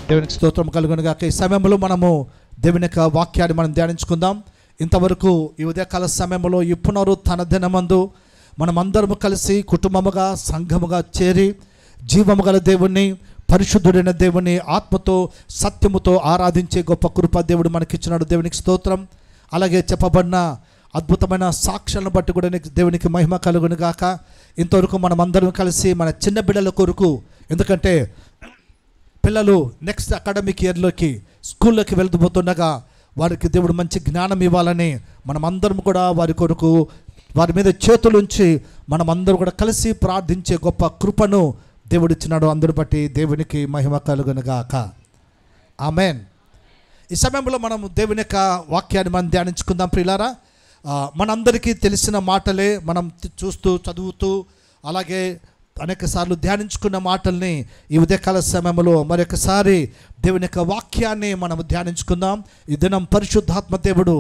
దేవునికి స్తోత్రం కలుగును గాక. ఈ సమయంలో మనము దేవుని యొక్క వాక్యాన్ని మనం ధ్యానించుకుందాం. ఇంతవరకు ఈ ఉదయకాల సమయంలో ఈ పునరుత్థాన దినమందు మనమందరము కలిసి కుటుంబముగా సంఘముగా చేరి జీవము గల దేవుణ్ణి, పరిశుద్ధుడైన దేవుని ఆత్మతో సత్యముతో ఆరాధించే గొప్ప కృప దేవుడు మనకిచ్చినాడు. దేవునికి స్తోత్రం. అలాగే చెప్పబడిన అద్భుతమైన సాక్ష్యాలను బట్టి కూడా దేవునికి మహిమ కలుగును గాక. ఇంతవరకు మనం అందరం కలిసి మన చిన్న బిడ్డల కొరకు, ఎందుకంటే పిల్లలు నెక్స్ట్ అకాడమిక్ ఇయర్లోకి స్కూల్లోకి వెళ్తుపోతుండగా వారికి దేవుడు మంచి జ్ఞానం ఇవ్వాలని మనమందరం కూడా వారి కొరకు వారి మీద చేతులుంచి మనమందరం కూడా కలిసి ప్రార్థించే గొప్ప కృపను దేవుడు ఇచ్చినాడు. అందరు బట్టి దేవునికి మహిమ కలుగును గాక. ఆమేన్. ఈ సమయంలో మనం దేవుని యొక్క వాక్యాన్ని మనం ధ్యానించుకుందాం ప్రియులారా. మనందరికీ తెలిసిన మాటలే మనం చూస్తూ చదువుతూ అలాగే అనేక సార్లు ధ్యానించుకున్న మాటల్ని ఈ ఉదయకాల సమయంలో మరొకసారి దేవుని యొక్క వాక్యాన్ని మనం ధ్యానించుకుందాం. ఈ దినం పరిశుద్ధాత్మ దేవుడు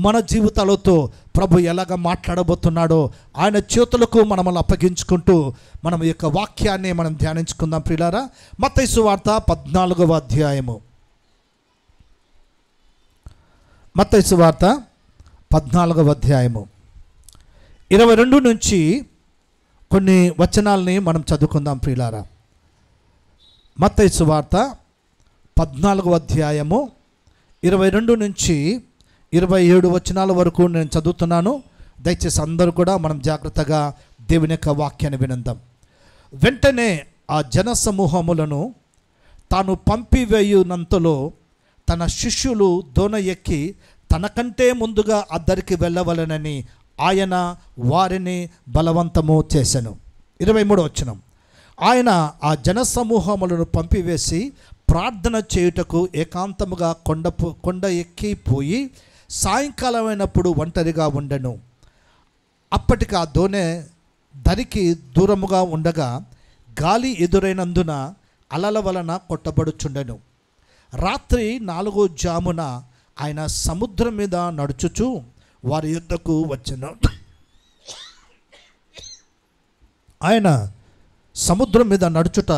మన జీవితాలతో ప్రభు ఎలాగ మాట్లాడబోతున్నాడో ఆయన చేతులకు మనల్ని అప్పగించుకుంటూ మనం ఈ యొక్క వాక్యాన్ని మనం ధ్యానించుకుందాం ప్రియులారా. మత్తయి సువార్త 14వ అధ్యాయము. మత్తయి సువార్త 14వ అధ్యాయము 22 నుంచి కొన్ని వచనాలని మనం చదువుకుందాం ప్రియులారా. మత్తయి సువార్త 14వ అధ్యాయము 22 నుంచి 27 వచనాల వరకు నేను చదువుతున్నాను. దయచేసి అందరూ కూడా మనం జాగ్రత్తగా దేవుని యొక్క వాక్యాన్ని వినందాం. వెంటనే ఆ జన సమూహములను తాను పంపివేయునంతలో తన శిష్యులు దోణ ఎక్కి తనకంటే ముందుగా అద్దరికి వెళ్ళవలనని ఆయన వారిని బలవంతము చేసెను. 23వ వచనం. ఆయన ఆ జనసమూహములను పంపివేసి ప్రార్థన చేయుటకు ఏకాంతముగా కొండ ఎక్కిపోయి సాయంకాలమైనప్పుడు ఒంటరిగా ఉండెను. అప్పటికి ఆ దోణె దరికి దూరముగా ఉండగా గాలి ఎదురైనందున అలల వలన కొట్టబడుచుండెను. రాత్రి 4వ జామున ఆయన సముద్రం మీద నడుచుచు వారి యుద్ధకు వచ్చెను. ఆయన సముద్రం మీద నడుచుట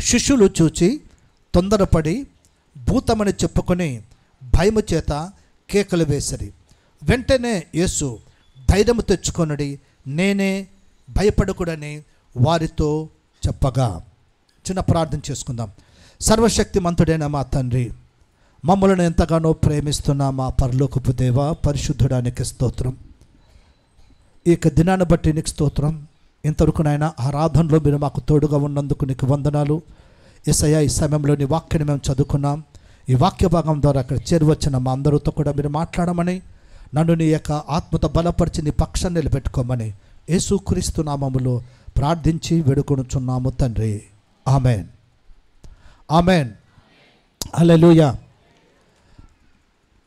శిష్యులు చూచి తొందరపడి భూతమని చెప్పుకొని భయము చేత కేకలు వేసిరి. వెంటనే యేసు ధైర్యము తెచ్చుకొనుడి, నేనే, భయపడకుడని వారితో చెప్పగా. చిన్న ప్రార్థన చేసుకుందాం. సర్వశక్తిమంతుడైన మా తండ్రి, మమ్మల్ని ఎంతగానో ప్రేమిస్తున్న మా పరలోకపు దేవ, పరిశుద్ధుడానికి స్తోత్రం. ఈ యొక్క దినాన్ని బట్టి నీకు స్తోత్రం. ఇంతవరకు నాయన ఆరాధనలో మీరు మాకు తోడుగా ఉన్నందుకు నీకు వందనాలు. యేసయ్య, ఈ సమయంలో నీ వాక్యాన్ని మేము చదువుకున్నాం. ఈ వాక్య భాగం ద్వారా అక్కడ చేరువచ్చిన మా అందరితో కూడా మీరు మాట్లాడమని, నన్ను నీ యొక్క ఆత్మతో బలపరిచి నీ పక్షాన్ని నిలబెట్టుకోమని యేసుక్రీస్తు నామములో ప్రార్థించి వేడుకొనుచున్నాము తండ్రి. ఆమెన్. ఆమెన్. హల్లెలూయా.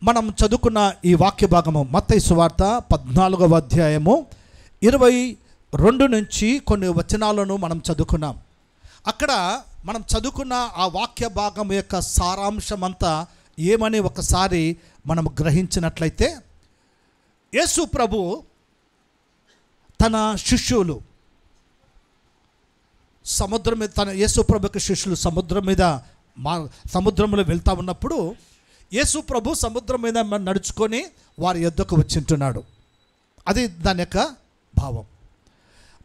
మనం చదువుకున్న ఈ వాక్య భాగము మత్తయి సువార్త 14వ అధ్యాయము 22 నుంచి కొన్ని వచనాలను మనం చదువుకున్నాం. అక్కడ మనం చదువుకున్న ఆ వాక్య భాగం యొక్క సారాంశం అంతా ఏమని ఒకసారి మనం గ్రహించినట్లయితే, యేసు ప్రభు తన శిష్యులు సముద్రం మీద, తన యేసు ప్రభు యొక్క శిష్యులు సముద్రంలో వెళ్తూ ఉన్నప్పుడు యేసు ప్రభు సముద్రం మీద నడుచుకొని వారి యొద్దకు వచ్చింటున్నాడు. అది దాని యొక్క భావం.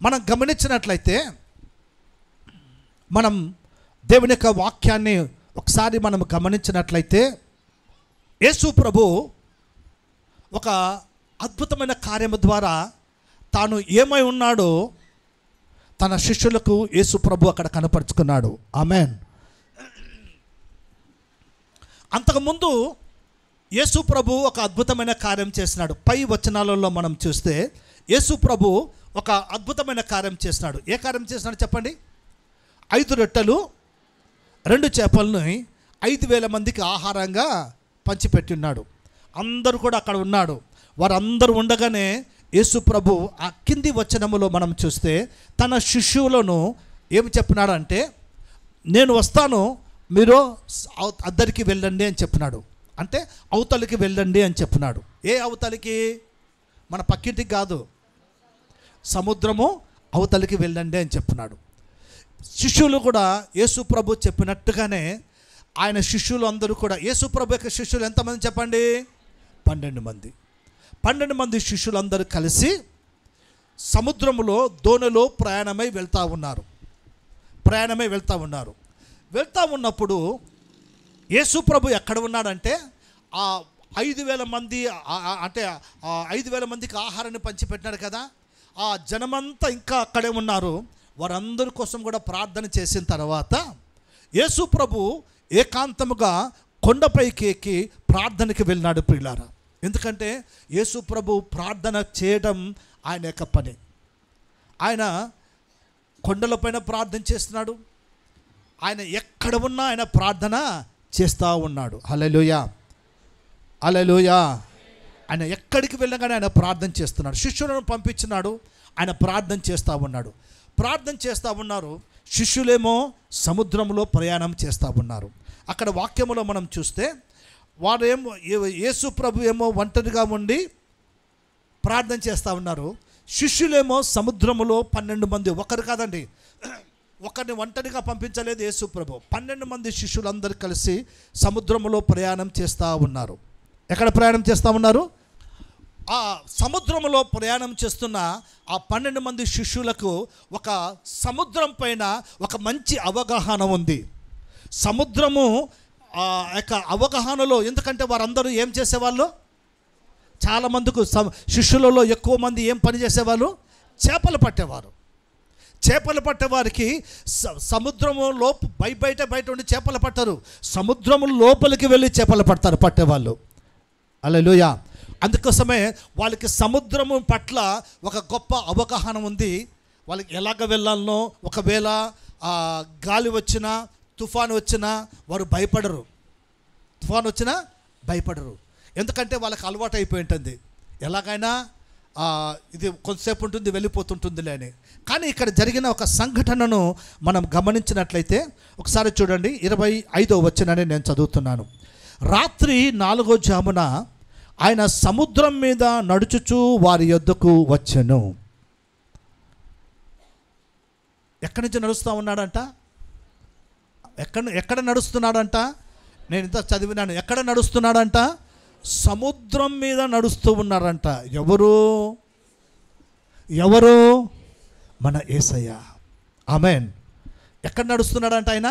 మనం గమనించినట్లయితే, మనం దేవుని యొక్క వాక్యాన్ని ఒకసారి మనం గమనించినట్లయితే, యేసు ప్రభు ఒక అద్భుతమైన కార్యము ద్వారా తాను ఏమై ఉన్నాడో తన శిష్యులకు యేసు ప్రభు అక్కడ కనపరుచుకున్నాడు. ఆమెన్. అంతకుముందు యేసు ప్రభు ఒక అద్భుతమైన కార్యం చేసినాడు. పై వచనాలలో మనం చూస్తే యేసు ప్రభు ఒక అద్భుతమైన కార్యం చేసినాడు. ఏ కార్యం చేసినాడు చెప్పండి? 5 రొట్టెలు 2 చేపలను 5,000 మందికి ఆహారంగా పంచిపెట్టి ఉన్నాడు. అందరూ కూడా అక్కడ ఉన్నాడు. వారందరూ ఉండగానే యేసు ప్రభు ఆ కింది వచనములో మనం చూస్తే తన శిష్యులను ఏమి చెప్పినాడంటే, నేను వస్తాను, మీరు అద్దరికి వెళ్ళండి అని చెప్పినాడు. అంటే అవతలికి వెళ్ళండి అని చెప్పినాడు. ఏ అవతలికి? మన పక్కింటికి కాదు, సముద్రము అవతలికి వెళ్ళండి అని చెప్పినాడు. శిష్యులు కూడా యేసు ప్రభు చెప్పినట్టుగానే ఆయన శిష్యులు అందరూ కూడా, యేసు ప్రభు యొక్క శిష్యులు ఎంతమంది చెప్పండి? 12 మంది. 12 మంది శిష్యులందరూ కలిసి సముద్రములో దోణిలో ప్రయాణమై వెళ్తూ ఉన్నారు. వెళ్తూ ఉన్నప్పుడు యేసు ప్రభు ఎక్కడ ఉన్నాడంటే, ఆ 5,000 మంది, అంటే 5,000 మందికి ఆహారాన్ని పంచిపెట్టినాడు కదా, ఆ జనమంతా ఇంకా అక్కడే ఉన్నారు. వారందరి కోసం కూడా ప్రార్థన చేసిన తర్వాత యేసు ప్రభు ఏకాంతముగా కొండపైకి ఎక్కి ప్రార్థనకి వెళ్ళినాడు ప్రియులారా. ఎందుకంటే యేసు ప్రభు ప్రార్థన చేయడం ఆయన యొక్క పని. ఆయన కొండలపైన ప్రార్థన చేస్తున్నాడు. ఆయన ఎక్కడ ఉన్నా ఆయన ప్రార్థన చేస్తూ ఉన్నాడు. హల్లెలూయా, హల్లెలూయా. ఆయన ఎక్కడికి వెళ్ళగానే ఆయన ప్రార్థన చేస్తున్నాడు. శిష్యులను పంపించినాడు, ఆయన ప్రార్థన చేస్తూ ఉన్నారు. శిష్యులేమో సముద్రంలో ప్రయాణం చేస్తూ ఉన్నారు. అక్కడ వాక్యములో మనం చూస్తే వారేమో, యేసు ప్రభు ఏమో ఒంటరిగా ఉండి ప్రార్థన చేస్తూ ఉన్నారు. శిష్యులేమో సముద్రములో 12 మంది, ఒకరు కాదండి, ఒకరిని ఒంటరిగా పంపించలేదు యేసు ప్రభు. 12 మంది శిష్యులందరూ కలిసి సముద్రములో ప్రయాణం చేస్తూ ఉన్నారు. ఎక్కడ ప్రయాణం చేస్తూ ఉన్నారు? ఆ సముద్రంలో ప్రయాణం చేస్తున్న ఆ 12 మంది శిష్యులకు ఒక సముద్రం పైన ఒక మంచి అవగాహన ఉంది. సముద్రము యొక్క అవగాహనలో, ఎందుకంటే వారందరూ ఏం చేసేవాళ్ళు? చాలామందికి శిష్యులలో ఎక్కువ మంది ఏం పని చేసేవాళ్ళు? చేపలు పట్టేవారు. చేపలు పట్టేవారికి సముద్రము బయట ఉండి చేపలు పట్టరు, సముద్రము లోపలికి వెళ్ళి చేపలు పట్టేవాళ్ళు. హల్లెలూయా. అందుకోసమే వాళ్ళకి సముద్రము పట్ల ఒక గొప్ప అవగాహన ఉంది. వాళ్ళకి ఎలాగ వెళ్ళాలనో, ఒకవేళ గాలి వచ్చినా, తుఫాను వచ్చినా వారు భయపడరు. ఎందుకంటే వాళ్ళకి అలవాటు అయిపోయి ఉంటుంది. ఎలాగైనా ఇది కొంతసేపు ఉంటుంది, వెళ్ళిపోతుంటుందిలే అని. కానీ ఇక్కడ జరిగిన ఒక సంఘటనను మనం గమనించినట్లయితే ఒకసారి చూడండి. 25వ వచనాన్ని నేను చదువుతున్నాను. రాత్రి 4వ జామున ఆయన సముద్రం మీద నడుచుచూ వారి యొద్దకు వచ్చెను. ఎక్కడి నుంచి నడుస్తూ ఉన్నాడంట? ఎక్కడ నడుస్తున్నాడంట? నేను ఇంత చదివినాను. ఎక్కడ నడుస్తున్నాడంట? సముద్రం మీద నడుస్తూ ఉన్నారంట. ఎవరు? మన యేసయ్య. ఆమేన్. ఎక్కడ నడుస్తున్నాడంట ఆయన?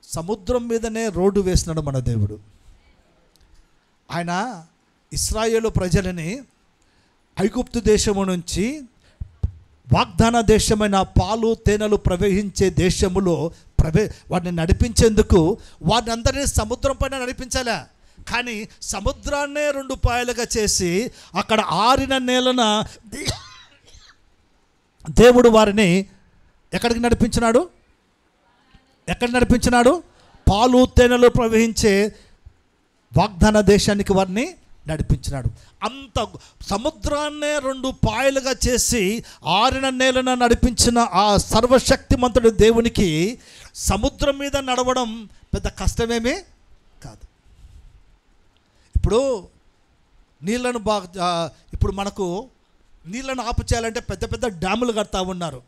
సముద్రం మీదనే రోడ్డు వేసినాడు మన దేవుడు. ఆయన ఇశ్రాయేలు ప్రజలని ఐగుప్తు దేశము నుంచి వాగ్దాన దేశమైన పాలు తేనెలు ప్రవహించే దేశములో వారిని నడిపించేందుకు వారిని అందరినీ సముద్రం పైన నడిపించాలా. కానీ సముద్రాన్నే 2 పాయలుగా చేసి అక్కడ ఆరిన నేలన దేవుడు వారిని ఎక్కడికి నడిపించినాడు? పాలు తేనెలు ప్రవహించే వాగ్దాన దేశానికి వారిని నడిపించినాడు. అంత సముద్రాన్నే 2 పాయలుగా చేసి ఆరిన నేలన నడిపించిన ఆ సర్వశక్తిమంతుడి దేవునికి సముద్రం మీద నడవడం పెద్ద కష్టమేమీ కాదు. ఇప్పుడు ఇప్పుడు మనకు నీళ్ళను ఆపు చేయాలంటే పెద్ద డ్యాములు కడతా ఉన్నారు.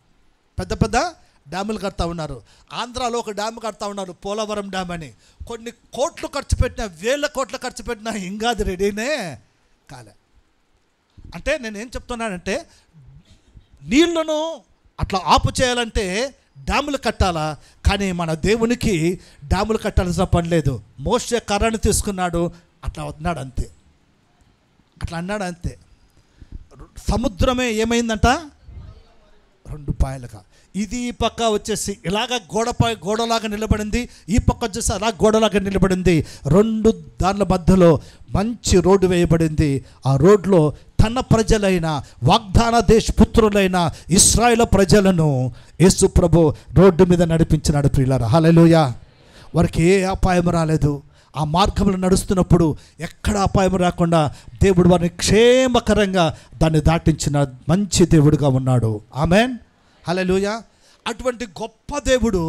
ఆంధ్రాలో ఒక డ్యామ్ కడతా ఉన్నారు, పోలవరం డ్యామ్ అని. కొన్ని కోట్లు ఖర్చు పెట్టినా, 1000 కోట్లు ఖర్చు పెట్టినా ఇంకా అది రెడీనే కాలే. అంటే నేనేం చెప్తున్నానంటే, నీళ్లను అట్లా ఆపు చేయాలంటే డ్యాములు కట్టాలా, కానీ మన దేవునికి డ్యాములు కట్టాల్సిన పని లేదు. మోషే కర్రను తీసుకున్నాడు, అట్లా అన్నాడు అంతే. సముద్రమే ఏమైందంట? 2 పాయలుగా. ఇది ఈ పక్క వచ్చేసి ఇలాగ గోడలాగా నిలబడింది, ఈ పక్క వచ్చేసి అలా గోడలాగా నిలబడింది. 2 దానిల మధ్యలో మంచి రోడ్డు వేయబడింది. ఆ రోడ్లో తన ప్రజలైన వాగ్దాన దేశ పుత్రులైన ఇశ్రాయేలు ప్రజలను యేసు ప్రభు రోడ్డు మీద నడిపించినాడు ప్రియులారా. హల్లెలూయా. వారికి ఏ అపాయం రాలేదు. ఆ మార్గంలో నడుస్తున్నప్పుడు ఎక్కడ అపాయం రాకుండా దేవుడు వారిని క్షేమకరంగా దాన్ని దాటించిన మంచి దేవుడుగా ఉన్నాడు. ఆమేన్. హల్లెలూయా. అటువంటి గొప్ప దేవుడు,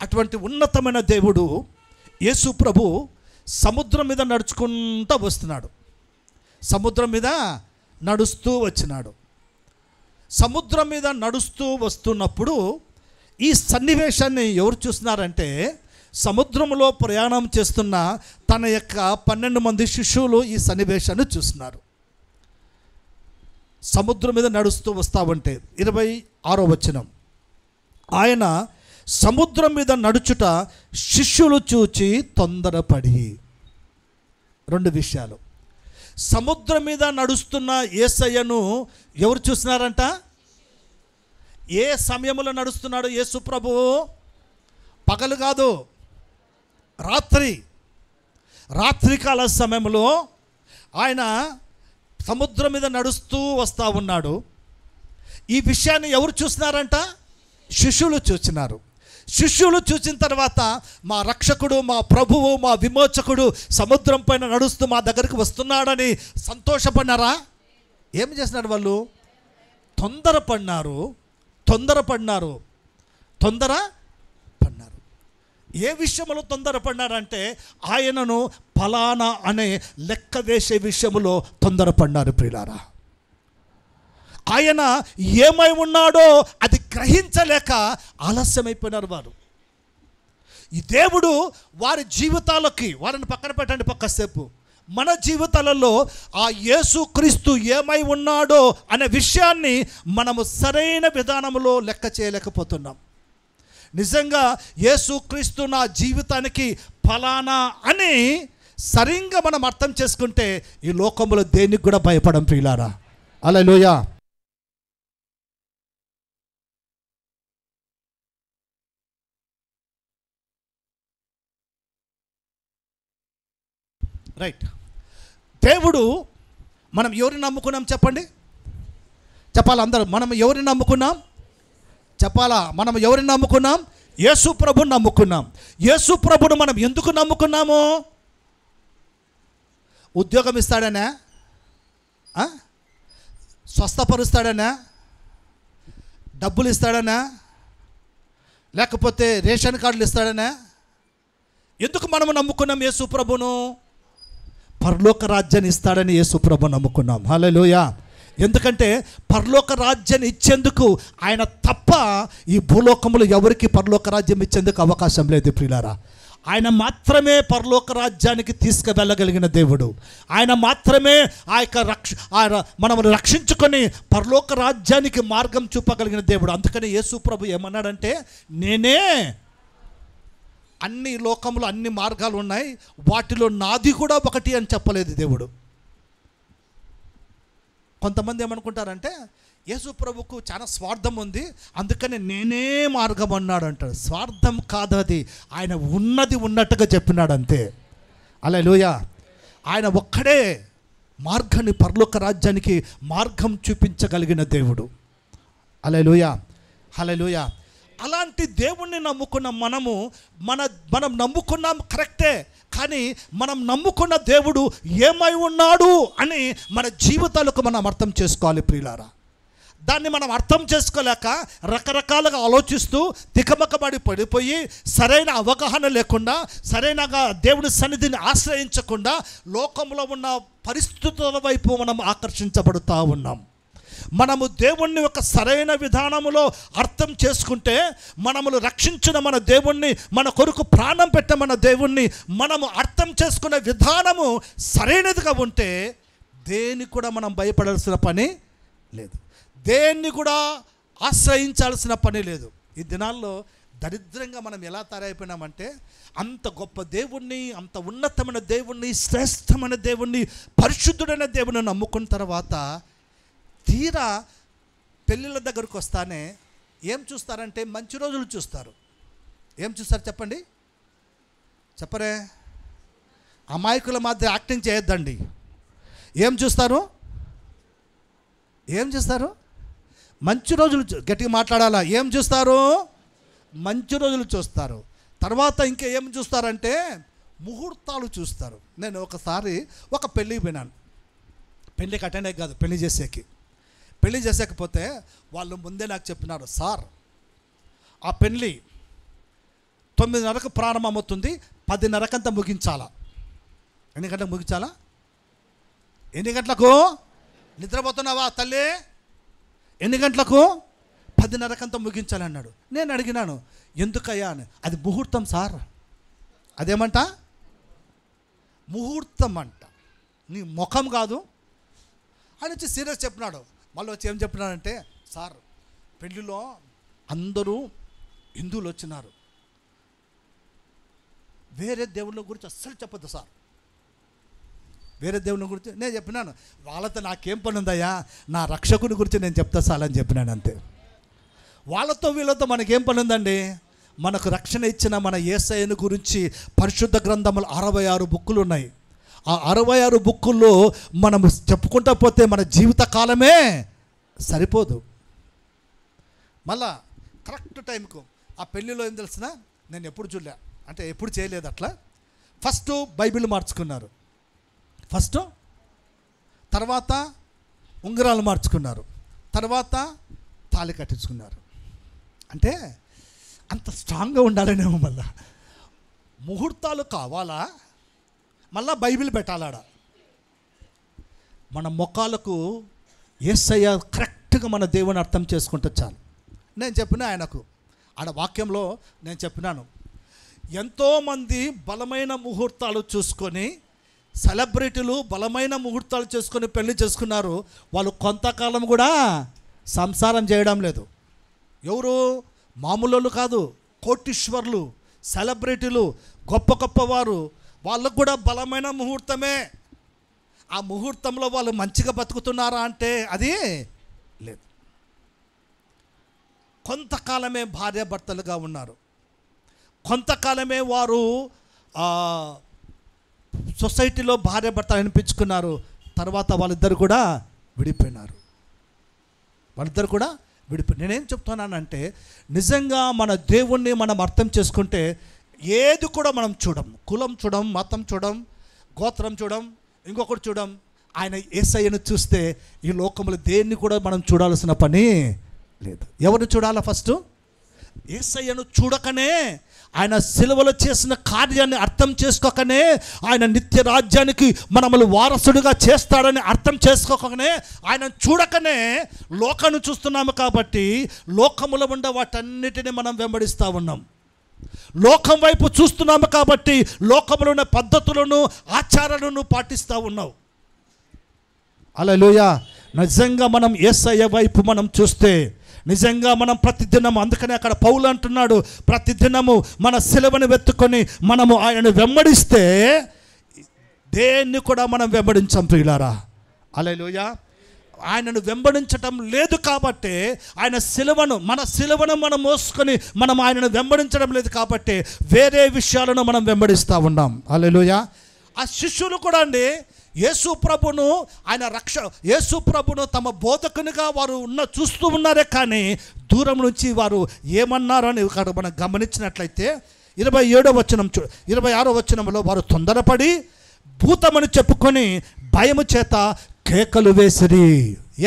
అటువంటి ఉన్నతమైన దేవుడు యేసు ప్రభు సముద్రం మీద నడుచుకుంటూ వస్తున్నాడు. సముద్రం మీద నడుస్తూ వచ్చినాడు. సముద్రం మీద నడుస్తూ వస్తున్నప్పుడు ఈ సన్నివేశాన్ని ఎవరు చూస్తున్నారంటే సముద్రంలో ప్రయాణం చేస్తున్న తన యొక్క 12 మంది శిష్యులు ఈ సన్నివేశాన్ని చూస్తున్నారు. సముద్రం మీద నడుస్తూ వస్తూ ఉంటే 26వ వచనం, ఆయన సముద్రం మీద నడుచుట శిష్యులు చూచి తొందరపడి. 2 విషయాలు. సముద్రం మీద నడుస్తున్న యేసయ్యను ఎవరు చూస్తున్నారంట? ఏ సమయంలో నడుస్తున్నాడు యేసు ప్రభువు? పగలు కాదు, రాత్రికాల సమయంలో ఆయన సముద్రం మీద నడుస్తూ వస్తూ ఉన్నాడు. ఈ విషయాన్ని ఎవరు చూస్తున్నారంట? శిష్యులు చూసినారు. శిష్యులు చూసిన తర్వాత మా రక్షకుడు, మా ప్రభువు, మా విమోచకుడు సముద్రం పైన నడుస్తూ మా దగ్గరికి వస్తున్నాడని సంతోషపడినారా? ఏం చేస్తున్నారు వాళ్ళు? తొందరపడినారు. ఏ విషయంలో తొందరపడినారంటే ఆయనను ఫలానా అనే లెక్క వేసే విషయంలో తొందరపడినారు ప్రియులారా. ఆయన ఏమై ఉన్నాడో అది గ్రహించలేక ఆలస్యమైపోయినారు వారు. ఈ దేవుడు వారి జీవితాలకి, వారిని పక్కన పెట్టండి పక్కసేపు, మన జీవితాలలో ఆ యేసుక్రీస్తు ఏమై ఉన్నాడో అనే విషయాన్ని మనము సరైన విధానంలో లెక్క చేయలేకపోతున్నాం. నిజంగా యేసుక్రీస్తు నా జీవితానికి ఫలానా అని సరిగ్గా మనం అర్థం చేసుకుంటే ఈ లోకంలో దేనికి కూడా భయపడం ప్రియులారా. హల్లెలూయా. రైట్. దేవుడు, మనం ఎవరిని నమ్ముకున్నాం చెప్పండి? చెప్పాలి అందరూ. మనం ఎవరిని నమ్ముకున్నాం? చెప్పాలా? మనం ఎవరిని నమ్ముకున్నాం? యేసు ప్రభుని నమ్ముకున్నాం. యేసు ప్రభుని మనం ఎందుకు నమ్ముకున్నాము? ఉద్యోగం ఇస్తాడనా? స్వస్థపరుస్తాడనా? డబ్బులు ఇస్తాడనా? లేకపోతే రేషన్ కార్డులు ఇస్తాడనా? ఎందుకు మనము నమ్ముకున్నాం యేసు ప్రభును? పరలోక రాజ్యాన్ని ఇస్తాడని యేసు ప్రభు నమ్ముకున్నాం. హల్లెలూయా. ఎందుకంటే పరలోక రాజ్యాన్ని ఇచ్చేందుకు ఆయన తప్ప ఈ భూలోకంలో ఎవరికి పరలోక రాజ్యం ఇచ్చేందుకు అవకాశం లేదు ప్రియులారా. ఆయన మాత్రమే పరలోక రాజ్యానికి తీసుకువెళ్ళగలిగిన దేవుడు. ఆయన మాత్రమే ఆ యొక్క మనల్ని రక్షించుకొని పరలోక రాజ్యానికి మార్గం చూపగలిగిన దేవుడు. అందుకని యేసు ప్రభు ఏమన్నాడంటే, నేనే, అన్ని లోకంలో అన్ని మార్గాలు ఉన్నాయి, వాటిలో నాది కూడా ఒకటి అని చెప్పలేదు దేవుడు. కొంతమంది ఏమనుకుంటారంటే యేసు ప్రభుకు చాలా స్వార్థం ఉంది, అందుకని నేనే మార్గం అన్నాడు అంటాడు. స్వార్థం కాదు అది, ఆయన ఉన్నది ఉన్నట్టుగా చెప్పినాడు అంతే. హల్లెలూయా. ఆయన ఒక్కడే మార్గాన్ని, పరలోక రాజ్యానికి మార్గం చూపించగలిగిన దేవుడు. హల్లెలూయా. హల్లెలూయా. అలాంటి దేవుణ్ణి నమ్ముకున్న మనం నమ్ముకున్నాం కరెక్టే, కానీ మనం నమ్ముకున్న దేవుడు ఏమై ఉన్నాడు అని మన జీవితాలకు మనం అర్థం చేసుకోవాలి ప్రియులారా. దాన్ని మనం అర్థం చేసుకోలేక రకరకాలుగా ఆలోచిస్తూ తికమకబడి పడిపోయి సరైన అవగాహన లేకుండా, సరైనగా దేవుని సన్నిధిని ఆశ్రయించకుండా లోకంలో ఉన్న పరిస్థితుల వైపు మనం ఆకర్షించబడుతూ ఉన్నాం. మనము దేవుణ్ణి ఒక సరైన విధానములో అర్థం చేసుకుంటే, మనమును రక్షించిన మన దేవుణ్ణి, మన కొరకు ప్రాణం పెట్టిన మన దేవుణ్ణి మనము అర్థం చేసుకునే విధానము సరైనదిగా ఉంటే దేన్ని కూడా మనం భయపడాల్సిన పని లేదు, దేన్ని కూడా ఆశ్రయించాల్సిన పని లేదు. ఈ దినాల్లో దరిద్రంగా మనం ఎలా తయారైపోయినామంటే, అంత గొప్ప దేవుణ్ణి, అంత ఉన్నతమైన దేవుణ్ణి, శ్రేష్టమైన దేవుణ్ణి, పరిశుద్ధుడైన దేవుణ్ణి నమ్ముకున్న తర్వాత తీరా పెళ్ళిళ్ళ దగ్గరకు వస్తానే ఏం చూస్తారంటే మంచి రోజులు చూస్తారు. ఏం చూస్తారు చెప్పండి? చెప్పరే, అమాయకుల మధ్య యాక్టింగ్ చేయొద్దండి. ఏం చూస్తారు? మంచి రోజులు. గట్టిగా మాట్లాడాలా. ఏం చూస్తారు? మంచి రోజులు చూస్తారు. తర్వాత ఇంకా ఏం చూస్తారంటే ముహూర్తాలు చూస్తారు. నేను ఒకసారి ఒక పెళ్ళికి పోయినాను. పెళ్ళికి అటెండ్ అయ్యి కాదు, పెళ్ళి చేసేకపోతే వాళ్ళు ముందే నాకు చెప్పినారు, సార్ ఆ పెళ్ళి 9:30కు ప్రారంభమవుతుంది, 10:30కంతా ముగించాలా. ఎన్ని గంటలకు ముగించాలా? ఎన్ని గంటలకు? నిద్రపోతున్నావా తల్లి? ఎన్ని గంటలకు? 10:30 ముగించాలి అన్నాడు. నేను అడిగినాను, ఎందుకయ్యా అని. అది ముహూర్తం సార్. అదేమంట? ముహూర్తం అంట, నీ ముఖం కాదు అని వచ్చి సీరియస్ చెప్పినాడు. మళ్ళీ వచ్చి ఏం చెప్పినాడంటే, సార్ పెళ్ళిలో అందరూ హిందువులు వచ్చినారు, వేరే దేవుళ్ళ గురించి అస్సలు చెప్పొద్దు సార్, వేరే దేవుని గురించి. నేను చెప్పినాను, వాళ్ళతో నాకేం పని ఉందయ్యా, నా రక్షకుని గురించి నేను చెప్తా సార్ అని చెప్పినాను అంతే. వాళ్ళతో వీళ్ళతో మనకేం పని ఉందండి? మనకు రక్షణ ఇచ్చిన మన యేసయ్యను గురించి పరిశుద్ధ గ్రంథములు 66 బుక్కులు ఉన్నాయి. ఆ 66 బుక్కుల్లో మనం చెప్పుకుంటా పోతే మన జీవిత కాలమే సరిపోదు. మళ్ళా కరెక్ట్ టైంకు ఆ పెళ్ళిలో ఏం తెలిసిన, నేను ఎప్పుడు చూడలే, అంటే ఎప్పుడు చేయలేదు అట్లా. ఫస్ట్ బైబిల్ మార్చుకున్నారు, ఫస్ట్ తర్వాత ఉంగరాలు మార్చుకున్నారు, తర్వాత తాళి కట్టించుకున్నారు. అంటే అంత స్ట్రాంగ్గా ఉండాలనేమో. మళ్ళా ముహూర్తాలు కావాలా, మళ్ళా బైబిల్ పెట్టాలాడ. మన మొక్కలకు యేసయ్య కరెక్ట్గా మన దేవుని అర్థం చేసుకుంటే చాలు. నేను చెప్పిన ఆయనకు ఆడ వాక్యంలో నేను చెప్పినాను, ఎంతోమంది బలమైన ముహూర్తాలు చూసుకొని, సెలబ్రిటీలు బలమైన ముహూర్తాలు చేసుకొని పెళ్లి చేసుకున్నారు, వాళ్ళు కొంతకాలం కూడా సంసారం చేయడం లేదు. ఎవరు? మామూలు కాదు, కోటీశ్వర్లు, సెలబ్రిటీలు, గొప్ప గొప్పవారు, వాళ్ళకు కూడా బలమైన ముహూర్తమే. ఆ ముహూర్తంలో వాళ్ళు మంచిగా బతుకుతున్నారా అంటే అది లేదు. కొంతకాలమే భార్యాభర్తలుగా ఉన్నారు, కొంతకాలమే వారు సొసైటీలో భార్యాభర్తలు అనిపించుకున్నారు, తర్వాత వాళ్ళిద్దరు కూడా విడిపోయినారు. నేనేం చెప్తున్నానంటే, నిజంగా మన దేవుణ్ణి మనం అర్థం చేసుకుంటే ఏది కూడా మనం చూడం, కులం చూడం, మతం చూడం, గోత్రం చూడం, ఇంకొకటి చూడం. ఆయన యేసయ్యను చూస్తే ఈ లోకంలో దేన్ని కూడా మనం చూడాల్సిన పని లేదు. ఎవరిని చూడాలా? ఫస్ట్ యేసయ్యను చూడకనే, ఆయన సిలువలో చేసిన కార్యాన్ని అర్థం చేసుకోకనే, ఆయన నిత్య రాజ్యానికి మనల్ని వారసుడిగా చేస్తాడని అర్థం చేసుకోకనే, ఆయన చూడకనే లోకాన్ని చూస్తున్నాము. కాబట్టి లోకములో ఉండే వాటన్నిటిని మనం వెంబడిస్తూ ఉన్నాం. లోకం వైపు చూస్తున్నాము కాబట్టి లోకంలో ఉన్న పద్ధతులను, ఆచారాలను పాటిస్తూ ఉన్నావు. హల్లెలూయా. నిజంగా మనం యేసయ్య వైపు మనం చూస్తే, నిజంగా మనం ప్రతిదినం, అందుకనే అక్కడ పౌలు అంటున్నాడు, ప్రతిదినము మన సిలువను వెతుక్కొని మనము ఆయనను వెంబడిస్తే దేన్ని కూడా మనం వెంబడించాం ప్రియులారా. హల్లెలూయా. ఆయనను వెంబడించటం లేదు కాబట్టి, ఆయన సిలువను, మన సిలువను మనం మోసుకొని మనం ఆయనను వెంబడించడం లేదు కాబట్టి వేరే విషయాలను మనం వెంబడిస్తూ ఉన్నాం. హల్లెలూయా. ఆ శిష్యులు కూడా అండి, యేసు ప్రభును తమ బోధకునిగా వారు చూస్తూ ఉన్నారే, కానీ దూరం నుంచి వారు ఏమన్నారు అని మనం గమనించినట్లయితే 27వ వచనం 26వ వచనంలో, వారు తొందరపడి భూతమని చెప్పుకొని భయము చేత కేకలు వేసిరి.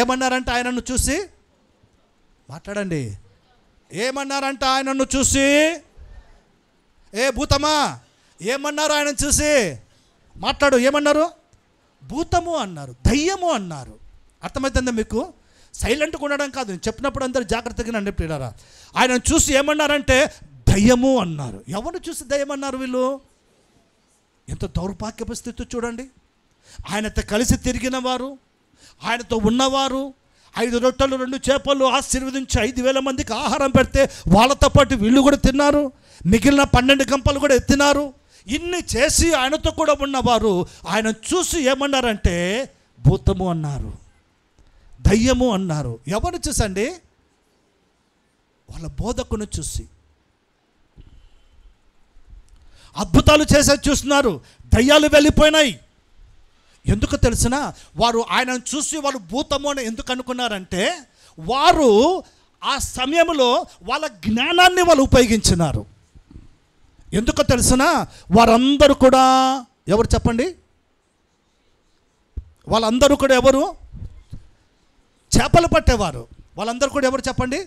ఏమన్నారంట ఆయనను చూసి? మాట్లాడండి. ఏమన్నారంట ఆయనను చూసి? ఏ భూతమా, ఏమన్నారు ఆయనను చూసి? మాట్లాడు. ఏమన్నారు? భూతము అన్నారు, దయ్యము అన్నారు. అర్థమవుతుందా మీకు? సైలెంట్గా ఉండడం కాదు, నేను చెప్పినప్పుడు అందరూ జాగ్రత్తగా నండి ప్రియులారా. ఆయనను చూసి ఏమన్నారంటే దయ్యము అన్నారు. ఎవరు చూసి దయ్యమన్నారు వీళ్ళు? ఎంత దౌర్భాగ్యపు స్థితి చూడండి. ఆయనతో కలిసి తిరిగిన వారు, ఆయనతో ఉన్నవారు, 5 రొట్టెలు 2 చేపలు ఆశీర్వదించి 5,000 మందికి ఆహారం పెడితే వాళ్ళతో పాటు వీళ్ళు కూడా తిన్నారు, మిగిలిన 12 గంపలు కూడా ఎత్తినారు. ఇన్ని చేసి ఆయనతో కూడా ఉన్నవారు ఆయన చూసి ఏమన్నారంటే భూతము అన్నారు, దయ్యము అన్నారు. ఎవరిని చూసండి? వాళ్ళ బోధకును చూసి. అద్భుతాలు చేసేది చూస్తున్నారు, దయ్యాలు వెళ్ళిపోయినాయి. ఎందుకు తెలిసిన? వారు ఆయనను చూసి వాళ్ళు భూతము అని ఎందుకు అనుకున్నారంటే, వారు ఆ సమయంలో వాళ్ళ జ్ఞానాన్ని వాళ్ళు ఉపయోగించినారు. ఎందుకు తెలిసిన? వారందరూ కూడా ఎవరు చెప్పండి? వాళ్ళందరూ కూడా ఎవరు? చేపలు పట్టేవారు. వాళ్ళందరూ కూడా ఎవరు చెప్పండి?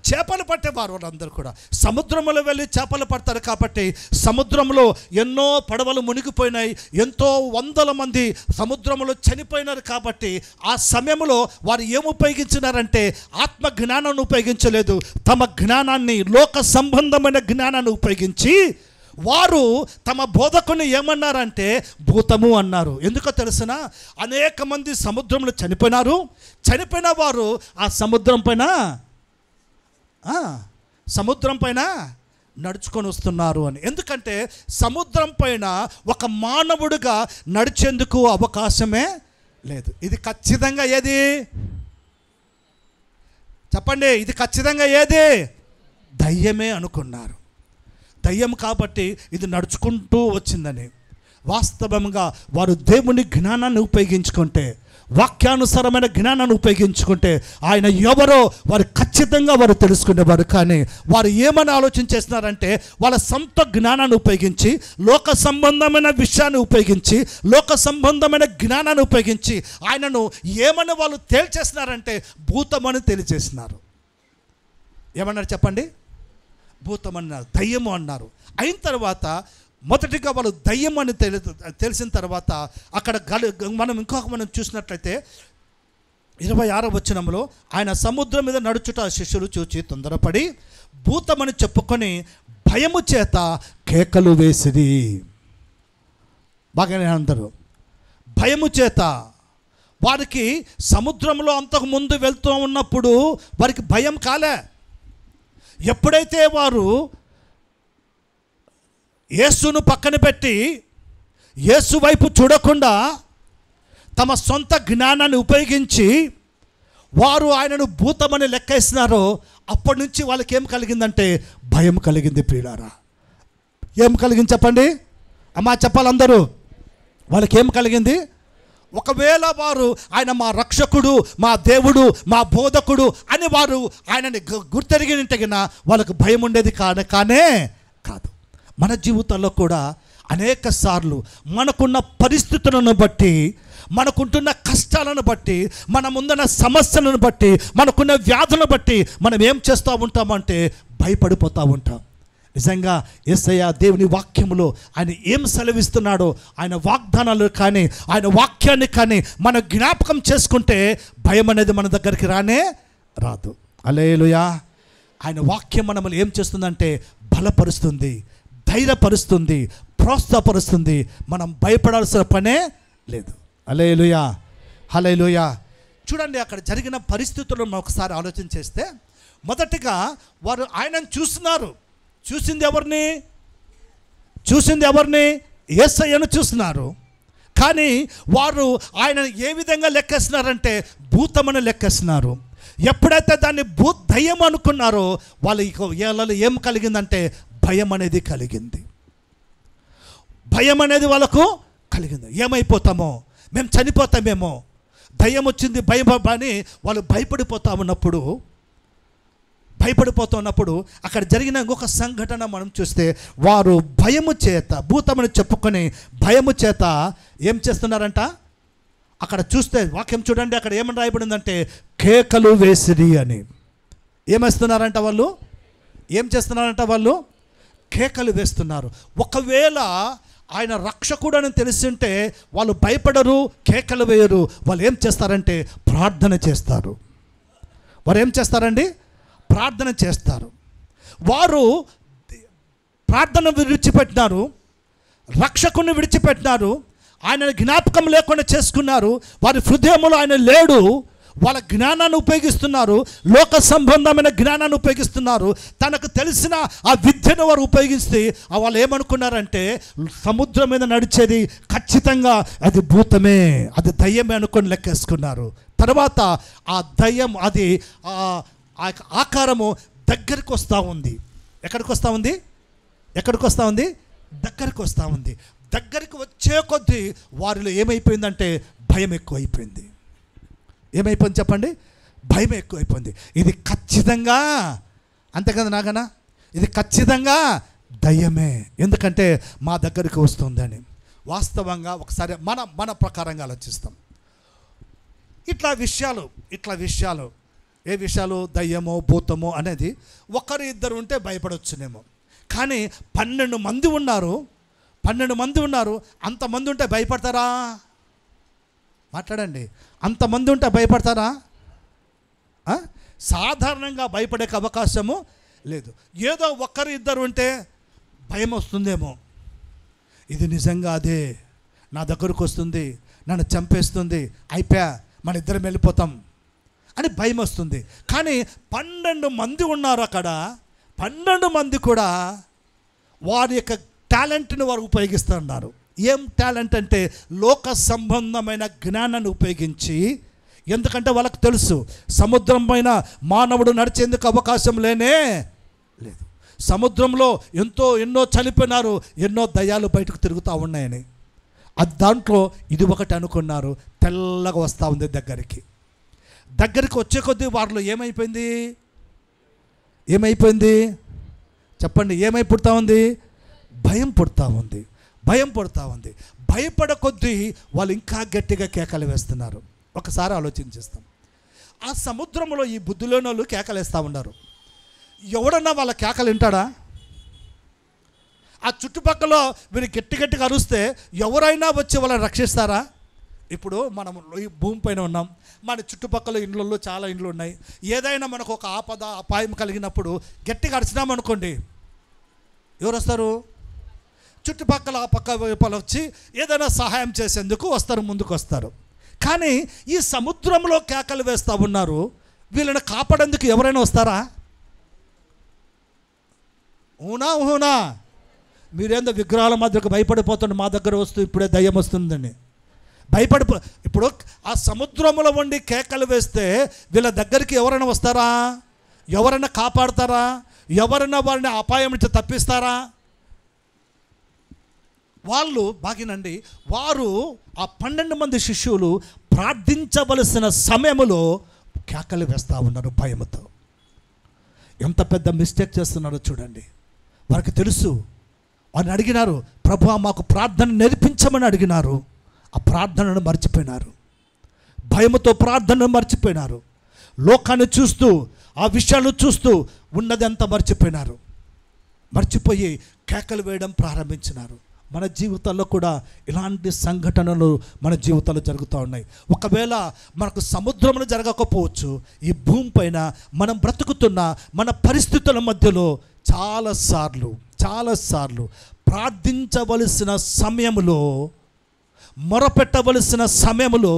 చేపలు పట్టేవారు వాళ్ళందరూ కూడా. సముద్రంలో వెళ్ళి చేపలు పడతారు కాబట్టి సముద్రంలో ఎన్నో పడవలు మునిగిపోయినాయి, ఎంతో వందల మంది సముద్రంలో చనిపోయినారు. కాబట్టి ఆ సమయంలో వారు ఏమి ఉపయోగించినారంటే ఆత్మ జ్ఞానాన్ని ఉపయోగించలేదు, తమ జ్ఞానాన్ని, లోక సంబంధమైన జ్ఞానాన్ని ఉపయోగించి వారు తమ బోధకుని ఏమన్నారంటే భూతము అన్నారు. ఎందుకో తెలుసిన, అనేక మంది సముద్రంలో చనిపోయినారు. చనిపోయిన వారు ఆ సముద్రం పైన నడుచుకొని వస్తున్నారు అని. ఎందుకంటే సముద్రం పైన ఒక మానవుడిగా నడిచేందుకు అవకాశమే లేదు. ఇది ఖచ్చితంగా ఏది చెప్పండి? ఇది ఖచ్చితంగా ఏది? దయ్యమే అనుకున్నారు. దయ్యం కాబట్టి ఇది నడుచుకుంటూ వచ్చిందని. వాస్తవంగా వారు దేవుని జ్ఞానాన్ని ఉపయోగించుకుంటే, వాక్యానుసారమైన జ్ఞానాన్ని ఉపయోగించుకుంటే ఆయన ఎవరో వారు ఖచ్చితంగా వారు తెలుసుకునేవారు. కానీ వారు ఏమని ఆలోచన చేస్తున్నారంటే వాళ్ళ సొంత జ్ఞానాన్ని ఉపయోగించి, లోక సంబంధమైన విషయాన్ని ఉపయోగించి, లోక సంబంధమైన జ్ఞానాన్ని ఉపయోగించి ఆయనను ఏమని వాళ్ళు తేల్చేస్తున్నారంటే భూతమని తెలియచేస్తున్నారు. ఏమన్నారు చెప్పండి? భూతం అన్నారు, దయ్యము అన్నారు. అయిన తర్వాత మొదటిగా వాళ్ళు దయ్యం అని తెలిసిన తర్వాత అక్కడ మనం చూసినట్లయితే 26వ వచనంలో ఆయన సముద్రం మీద నడుచుట శిష్యులు చూచి తొందరపడి భూతమని చెప్పుకొని భయము చేత కేకలు వేసిరి. బాగానే అందరూ భయము చేత. వారికి సముద్రంలో అంతకు ముందు వెళ్తూ ఉన్నప్పుడు వారికి భయం కాలే. ఎప్పుడైతే వారు యేసును పక్కన పెట్టి యేసు వైపు చూడకుండా తమ సొంత జ్ఞానాన్ని ఉపయోగించి వారు ఆయనను భూతమని లెక్కేస్తున్నారో అప్పటి నుంచి వాళ్ళకి ఏం కలిగిందంటే భయం కలిగింది. ప్రియులారా, ఏం కలిగింది చెప్పండి అమ్మా, చెప్పాలందరూ. వాళ్ళకి ఏం కలిగింది? ఒకవేళ వారు ఆయన మా రక్షకుడు, మా దేవుడు, మా బోధకుడు అని వారు ఆయనని గుర్తెరిగినట్టుగా వాళ్ళకు భయం ఉండేది కానే కాదు. మన జీవితాల్లో కూడా అనేక సార్లు మనకున్న పరిస్థితులను బట్టి, మనకుంటున్న కష్టాలను బట్టి, మన ముందున్న సమస్యలను బట్టి, మనకున్న వ్యాధులను బట్టి మనం ఏం చేస్తూ ఉంటామంటే భయపడిపోతూ ఉంటాం. నిజంగా యేసయ్య దేవుని వాక్యములో ఆయన ఏం సెలవిస్తున్నాడో, ఆయన వాగ్దానాలు కానీ ఆయన వాక్యాన్ని కానీ మన జ్ఞాపకం చేసుకుంటే భయం అనేది మన దగ్గరికి రాదు. హల్లెలూయా. ఆయన వాక్యం మనల్ని ఏం చేస్తుందంటే బలపరుస్తుంది, ధైర్యపరుస్తుంది, ప్రోత్సాహపరుస్తుంది. మనం భయపడాల్సిన పనే లేదు. హల్లెలూయా, హల్లెలూయా. చూడండి, అక్కడ జరిగిన పరిస్థితులను మనం ఒకసారి ఆలోచన చేస్తే, మొదటిగా వారు ఆయనను చూస్తున్నారు. చూసింది ఎవరిని? యేసయ్యను చూస్తున్నారు. కానీ వారు ఆయనను ఏ విధంగా లెక్కేస్తున్నారంటే భూతమని లెక్కేస్తున్నారు. ఎప్పుడైతే దాన్ని దయ్యం అనుకున్నారో వాళ్ళలో ఏం కలిగిందంటే భయం అనేది కలిగింది. భయం అనేది వాళ్ళకు కలిగింది. ఏమైపోతామో, మేము చనిపోతామేమో, దయ్యం వచ్చింది భయం అని వాళ్ళు భయపడిపోతున్నప్పుడు అక్కడ జరిగిన ఇంకొక సంఘటన మనం చూస్తే, వారు భయము చేత, భూతమని చెప్పుకొని భయము చేత ఏం చేస్తున్నారంట? అక్కడ చూస్తే వాక్యం చూడండి, అక్కడ ఏమని రాయబడిందంటే కేకలు వేసిరి అని. ఏమేస్తున్నారంట వాళ్ళు? ఏం చేస్తున్నారంట వాళ్ళు? కేకలు వేస్తున్నారు. ఒకవేళ ఆయన రక్షకుడు అని తెలిసింటే వాళ్ళు భయపడరు, కేకలు వేయరు. వాళ్ళు ఏం చేస్తారంటే ప్రార్థన చేస్తారు. వారు ఏం చేస్తారండి? ప్రార్థన చేస్తారు. వారు ప్రార్థన విడిచిపెట్టినారు, రక్షకుని విడిచిపెట్టినారు, ఆయన జ్ఞాపకం లేకుండా చేసుకున్నారు. వారి హృదయంలో ఆయన లేడు. వాళ్ళ జ్ఞానాన్ని ఉపయోగిస్తున్నారు, లోక సంబంధమైన జ్ఞానాన్ని ఉపయోగిస్తున్నారు. తనకు తెలిసిన ఆ విద్యను వారు ఉపయోగిస్తే వాళ్ళు ఏమనుకున్నారంటే సముద్రం మీద నడిచేది ఖచ్చితంగా అది భూతమే, అది దయ్యమే అనుకొని లెక్కేసుకున్నారు. తర్వాత ఆ దయ్యం అది ఆకారము దగ్గరికి వస్తూ ఉంది. ఎక్కడికి వస్తూ ఉంది? దగ్గరికి వస్తూ ఉంది. దగ్గరికి వచ్చే కొద్దీ వారిలో ఏమైపోయిందంటే భయం ఎక్కువైపోయింది. ఏమైపోయింది చెప్పండి? భయం ఎక్కువైపోయింది. ఇది ఖచ్చితంగా, అంతే కదా నాగనా, ఇది ఖచ్చితంగా దయ్యమే, ఎందుకంటే మా దగ్గరికి వస్తుందని. వాస్తవంగా ఒకసారి మన ప్రకారంగా ఆలోచిస్తాం. ఇట్లా విషయాలు ఏ విషయాలు? దయ్యమో భూతమో అనేది ఒకరు ఇద్దరు ఉంటే భయపడవచ్చునేమో, కానీ 12 మంది ఉన్నారు. 12 మంది ఉన్నారు. అంతమంది ఉంటే భయపడతారా? మాట్లాడండి. అంతమంది ఉంటే భయపడతారా? సాధారణంగా భయపడే అవకాశము లేదు. ఏదో ఒకరు ఇద్దరు ఉంటే భయం వస్తుందేమో, ఇది నిజంగా అదే నా దగ్గరకు వస్తుంది, నన్ను చంపేస్తుంది, అయిపోయా, మన ఇద్దరం వెళ్ళిపోతాం అని భయం వస్తుంది. కానీ 12 మంది ఉన్నారు అక్కడ. 12 మంది కూడా వారి యొక్క టాలెంట్ని వారు ఉపయోగిస్తున్నారు. ఏం టాలెంట్ అంటే లోక సంబంధమైన జ్ఞానాన్ని ఉపయోగించి, ఎందుకంటే వాళ్ళకు తెలుసు సముద్రం పైన మానవుడు నడిచేందుకు అవకాశం లేనే లేదు. సముద్రంలో ఎన్నో చనిపోయినారు, ఎన్నో దయ్యాలు బయటకు తిరుగుతూ ఉన్నాయని. అది దాంట్లో ఇది ఒకటి అనుకున్నారు. తెల్లగా వస్తూ ఉంది దగ్గరికి వచ్చే కొద్దీ వారిలో ఏమైపోయింది చెప్పండి? ఏమై పుడతా ఉంది? భయం పుడతా ఉంది. భయపడ కొద్దీ వాళ్ళు ఇంకా గట్టిగా కేకలు వేస్తున్నారు. ఒకసారి ఆలోచించేస్తాం. ఆ సముద్రంలో ఈ బుద్ధిలోని వాళ్ళు కేకలు వేస్తూ ఉన్నారు. ఎవడన్నా వాళ్ళ కేకలు వింటాడా? ఆ చుట్టుపక్కల వీరు గట్టిగా అరుస్తే ఎవరైనా వచ్చి వాళ్ళని రక్షిస్తారా? ఇప్పుడు మనం ఈ భూమి పైన ఉన్నాం, మన చుట్టుపక్కల ఇండ్లలో చాలా ఇండ్లు ఉన్నాయి. ఏదైనా మనకు ఒక అపాయం కలిగినప్పుడు గట్టిగా అరిచినామనుకోండి, ఎవరు వస్తారు? చుట్టుపక్కల ఆ పక్క వైపులు వచ్చి ఏదైనా సహాయం చేసేందుకు వస్తారు, ముందుకు వస్తారు. కానీ ఈ సముద్రంలో కేకలు వేస్తూ ఉన్నారు. వీళ్ళని కాపాడేందుకు ఎవరైనా వస్తారా? ఊనా మీరేందో విగ్రహాల మధ్యకు భయపడిపోతుండే, మా దగ్గర వస్తూ ఇప్పుడే దయ్యం వస్తుందని ఇప్పుడు ఆ సముద్రంలో ఉండి కేకలు వేస్తే వీళ్ళ దగ్గరికి ఎవరైనా వస్తారా? ఎవరైనా కాపాడతారా? ఎవరైనా వారిని అపాయం నుంచి తప్పిస్తారా? వాళ్ళు బాగినండి, వారు ఆ 12 మంది శిష్యులు ప్రార్థించవలసిన సమయంలో కేకలు వేస్తూ ఉన్నారు భయంతో. ఎంత పెద్ద మిస్టేక్ చేస్తున్నారో చూడండి. వారికి తెలుసు. వారిని అడిగినారు, ప్రభువా మాకు ప్రార్థన నేర్పించమని అడిగినారు. ఆ ప్రార్థనను మర్చిపోయినారు. భయముతో ప్రార్థనను మర్చిపోయినారు. లోకాన్ని చూస్తూ, ఆ విషయాలు చూస్తూ ఉన్నదంతా మర్చిపోయి కేకలు వేయడం ప్రారంభించినారు. మన జీవితాల్లో కూడా ఇలాంటి సంఘటనలు మన జీవితాల్లో జరుగుతూ ఉన్నాయి. ఒకవేళ మనకు సముద్రంలో జరగకపోవచ్చు, ఈ భూమి పైన మనం బ్రతుకుతున్న మన పరిస్థితుల మధ్యలో చాలాసార్లు ప్రార్థించవలసిన సమయంలో, మొరపెట్టవలసిన సమయంలో,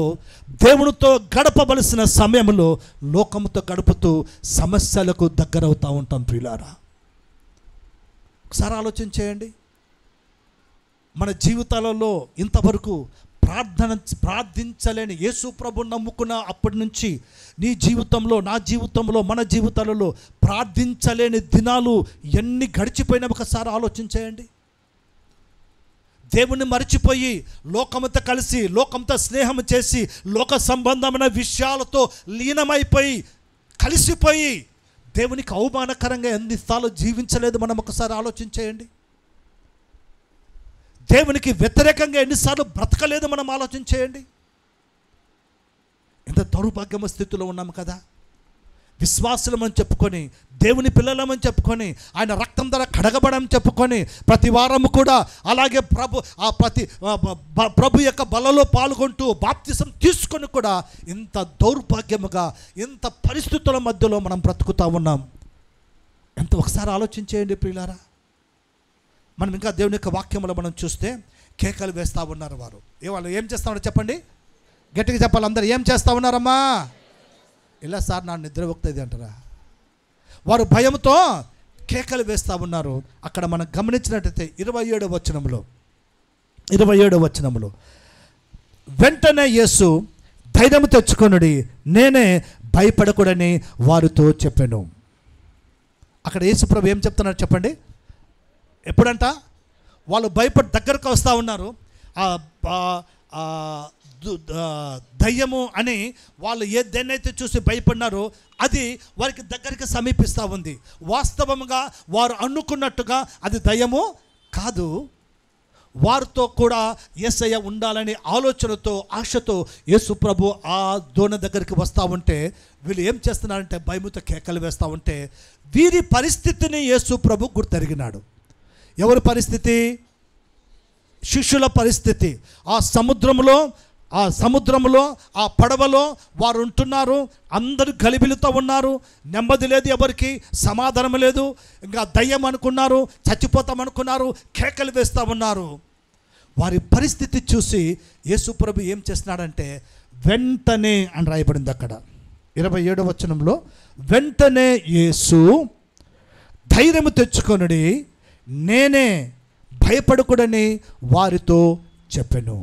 దేవునితో గడపవలసిన సమయంలో లోకంతో గడుపుతూ సమస్యలకు దగ్గరవుతూ ఉంటాం. ప్రియులారా, ఒకసారి ఆలోచన చేయండి. మన జీవితాలలో ఇంతవరకు ప్రార్థించలేని, యేసు ప్రభువుని నమ్ముకున్న అప్పటి నుంచి నీ జీవితంలో, నా జీవితంలో, మన జీవితాలలో ప్రార్థించలేని దినాలు ఎన్ని గడిచిపోయినా ఒకసారి ఆలోచించేయండి. దేవుణ్ణి మరిచిపోయి లోకంతో కలిసి, లోకంతో స్నేహం చేసి, లోక సంబంధమైన విషయాలతో లీనమైపోయి, కలిసిపోయి దేవునికి అవమానకరంగా ఎన్నిసార్లు జీవించలేదు మనం ఒకసారి ఆలోచించేయండి. దేవునికి వ్యతిరేకంగా ఎన్నిసార్లు బ్రతకలేదు మనం ఆలోచించేయండి. ఎంత దౌర్భాగ్యమ స్థితిలో ఉన్నాము కదా. విశ్వాసులమని చెప్పుకొని, దేవుని పిల్లలమని చెప్పుకొని, ఆయన రక్తం ద్వారా కడగబడమని చెప్పుకొని, ప్రతి వారము కూడా అలాగే ప్రభు యొక్క బలలో పాల్గొంటూ బాప్తిసం తీసుకొని కూడా ఇంత దౌర్భాగ్యముగా, ఇంత పరిస్థితుల మధ్యలో మనం బ్రతుకుతూ ఉన్నాం. ఎంత ఒకసారి ఆలోచించేయండి ప్రియులారా. మనం ఇంకా దేవుని యొక్క వాక్యంలో మనం చూస్తే కేకలు వేస్తూ ఉన్నారు వారు. వాళ్ళు ఏం చేస్తా ఉన్నారు చెప్పండి? గట్టిగా చెప్పాలి అందరూ. ఏం చేస్తూ ఉన్నారమ్మా? ఇలా సార్ నా నిద్ర వస్తుంది అంటారా? వారు భయంతో కేకలు వేస్తూ ఉన్నారు. అక్కడ మనం గమనించినట్టయితే 27వ వచనంలో వెంటనే యేసు ధైర్యం తెచ్చుకొనుడి, నేనే, భయపడకూడని వారితో చెప్పాను. అక్కడ యేసు ప్రభు ఏం చెప్తున్నారు చెప్పండి? ఎప్పుడంట వాళ్ళు భయపడి దగ్గరకు వస్తూ ఉన్నారు. దయ్యము అని వాళ్ళు దేన్నైతే చూసి భయపడినారో అది వారికి దగ్గరికి సమీపిస్తూ ఉంది. వాస్తవంగా వారు అనుకున్నట్టుగా అది దయ్యము కాదు. వారితో కూడా యేసయ్య ఉండాలని ఆలోచనతో ఆశతో యేసు ప్రభు ఆ దోణ దగ్గరికి వస్తూ ఉంటే వీళ్ళు ఏం చేస్తున్నారంటే భయముతో కేకలు వేస్తూ ఉంటే వీరి పరిస్థితిని యేసు ప్రభు గుర్తెరిగినాడు. ఎవరి పరిస్థితి? శిష్యుల పరిస్థితి. ఆ సముద్రంలో ఆ పడవలో వారు ఉంటున్నారు. అందరూ గలిబిలితో ఉన్నారు. నెమ్మది లేదు, ఎవరికి సమాధానం లేదు. ఇంకా దయ్యం అనుకున్నారు, చచ్చిపోతాం అనుకున్నారు, కేకలు వేస్తూ ఉన్నారు. వారి పరిస్థితి చూసి యేసు ప్రభు ఏం చేస్తున్నాడంటే వెంటనే అని రాయబడింది అక్కడ 27వ వచనంలో, వెంటనే యేసు ధైర్యము తెచ్చుకొనుడి, నేనే, భయపడకూడని వారితో చెప్పెను.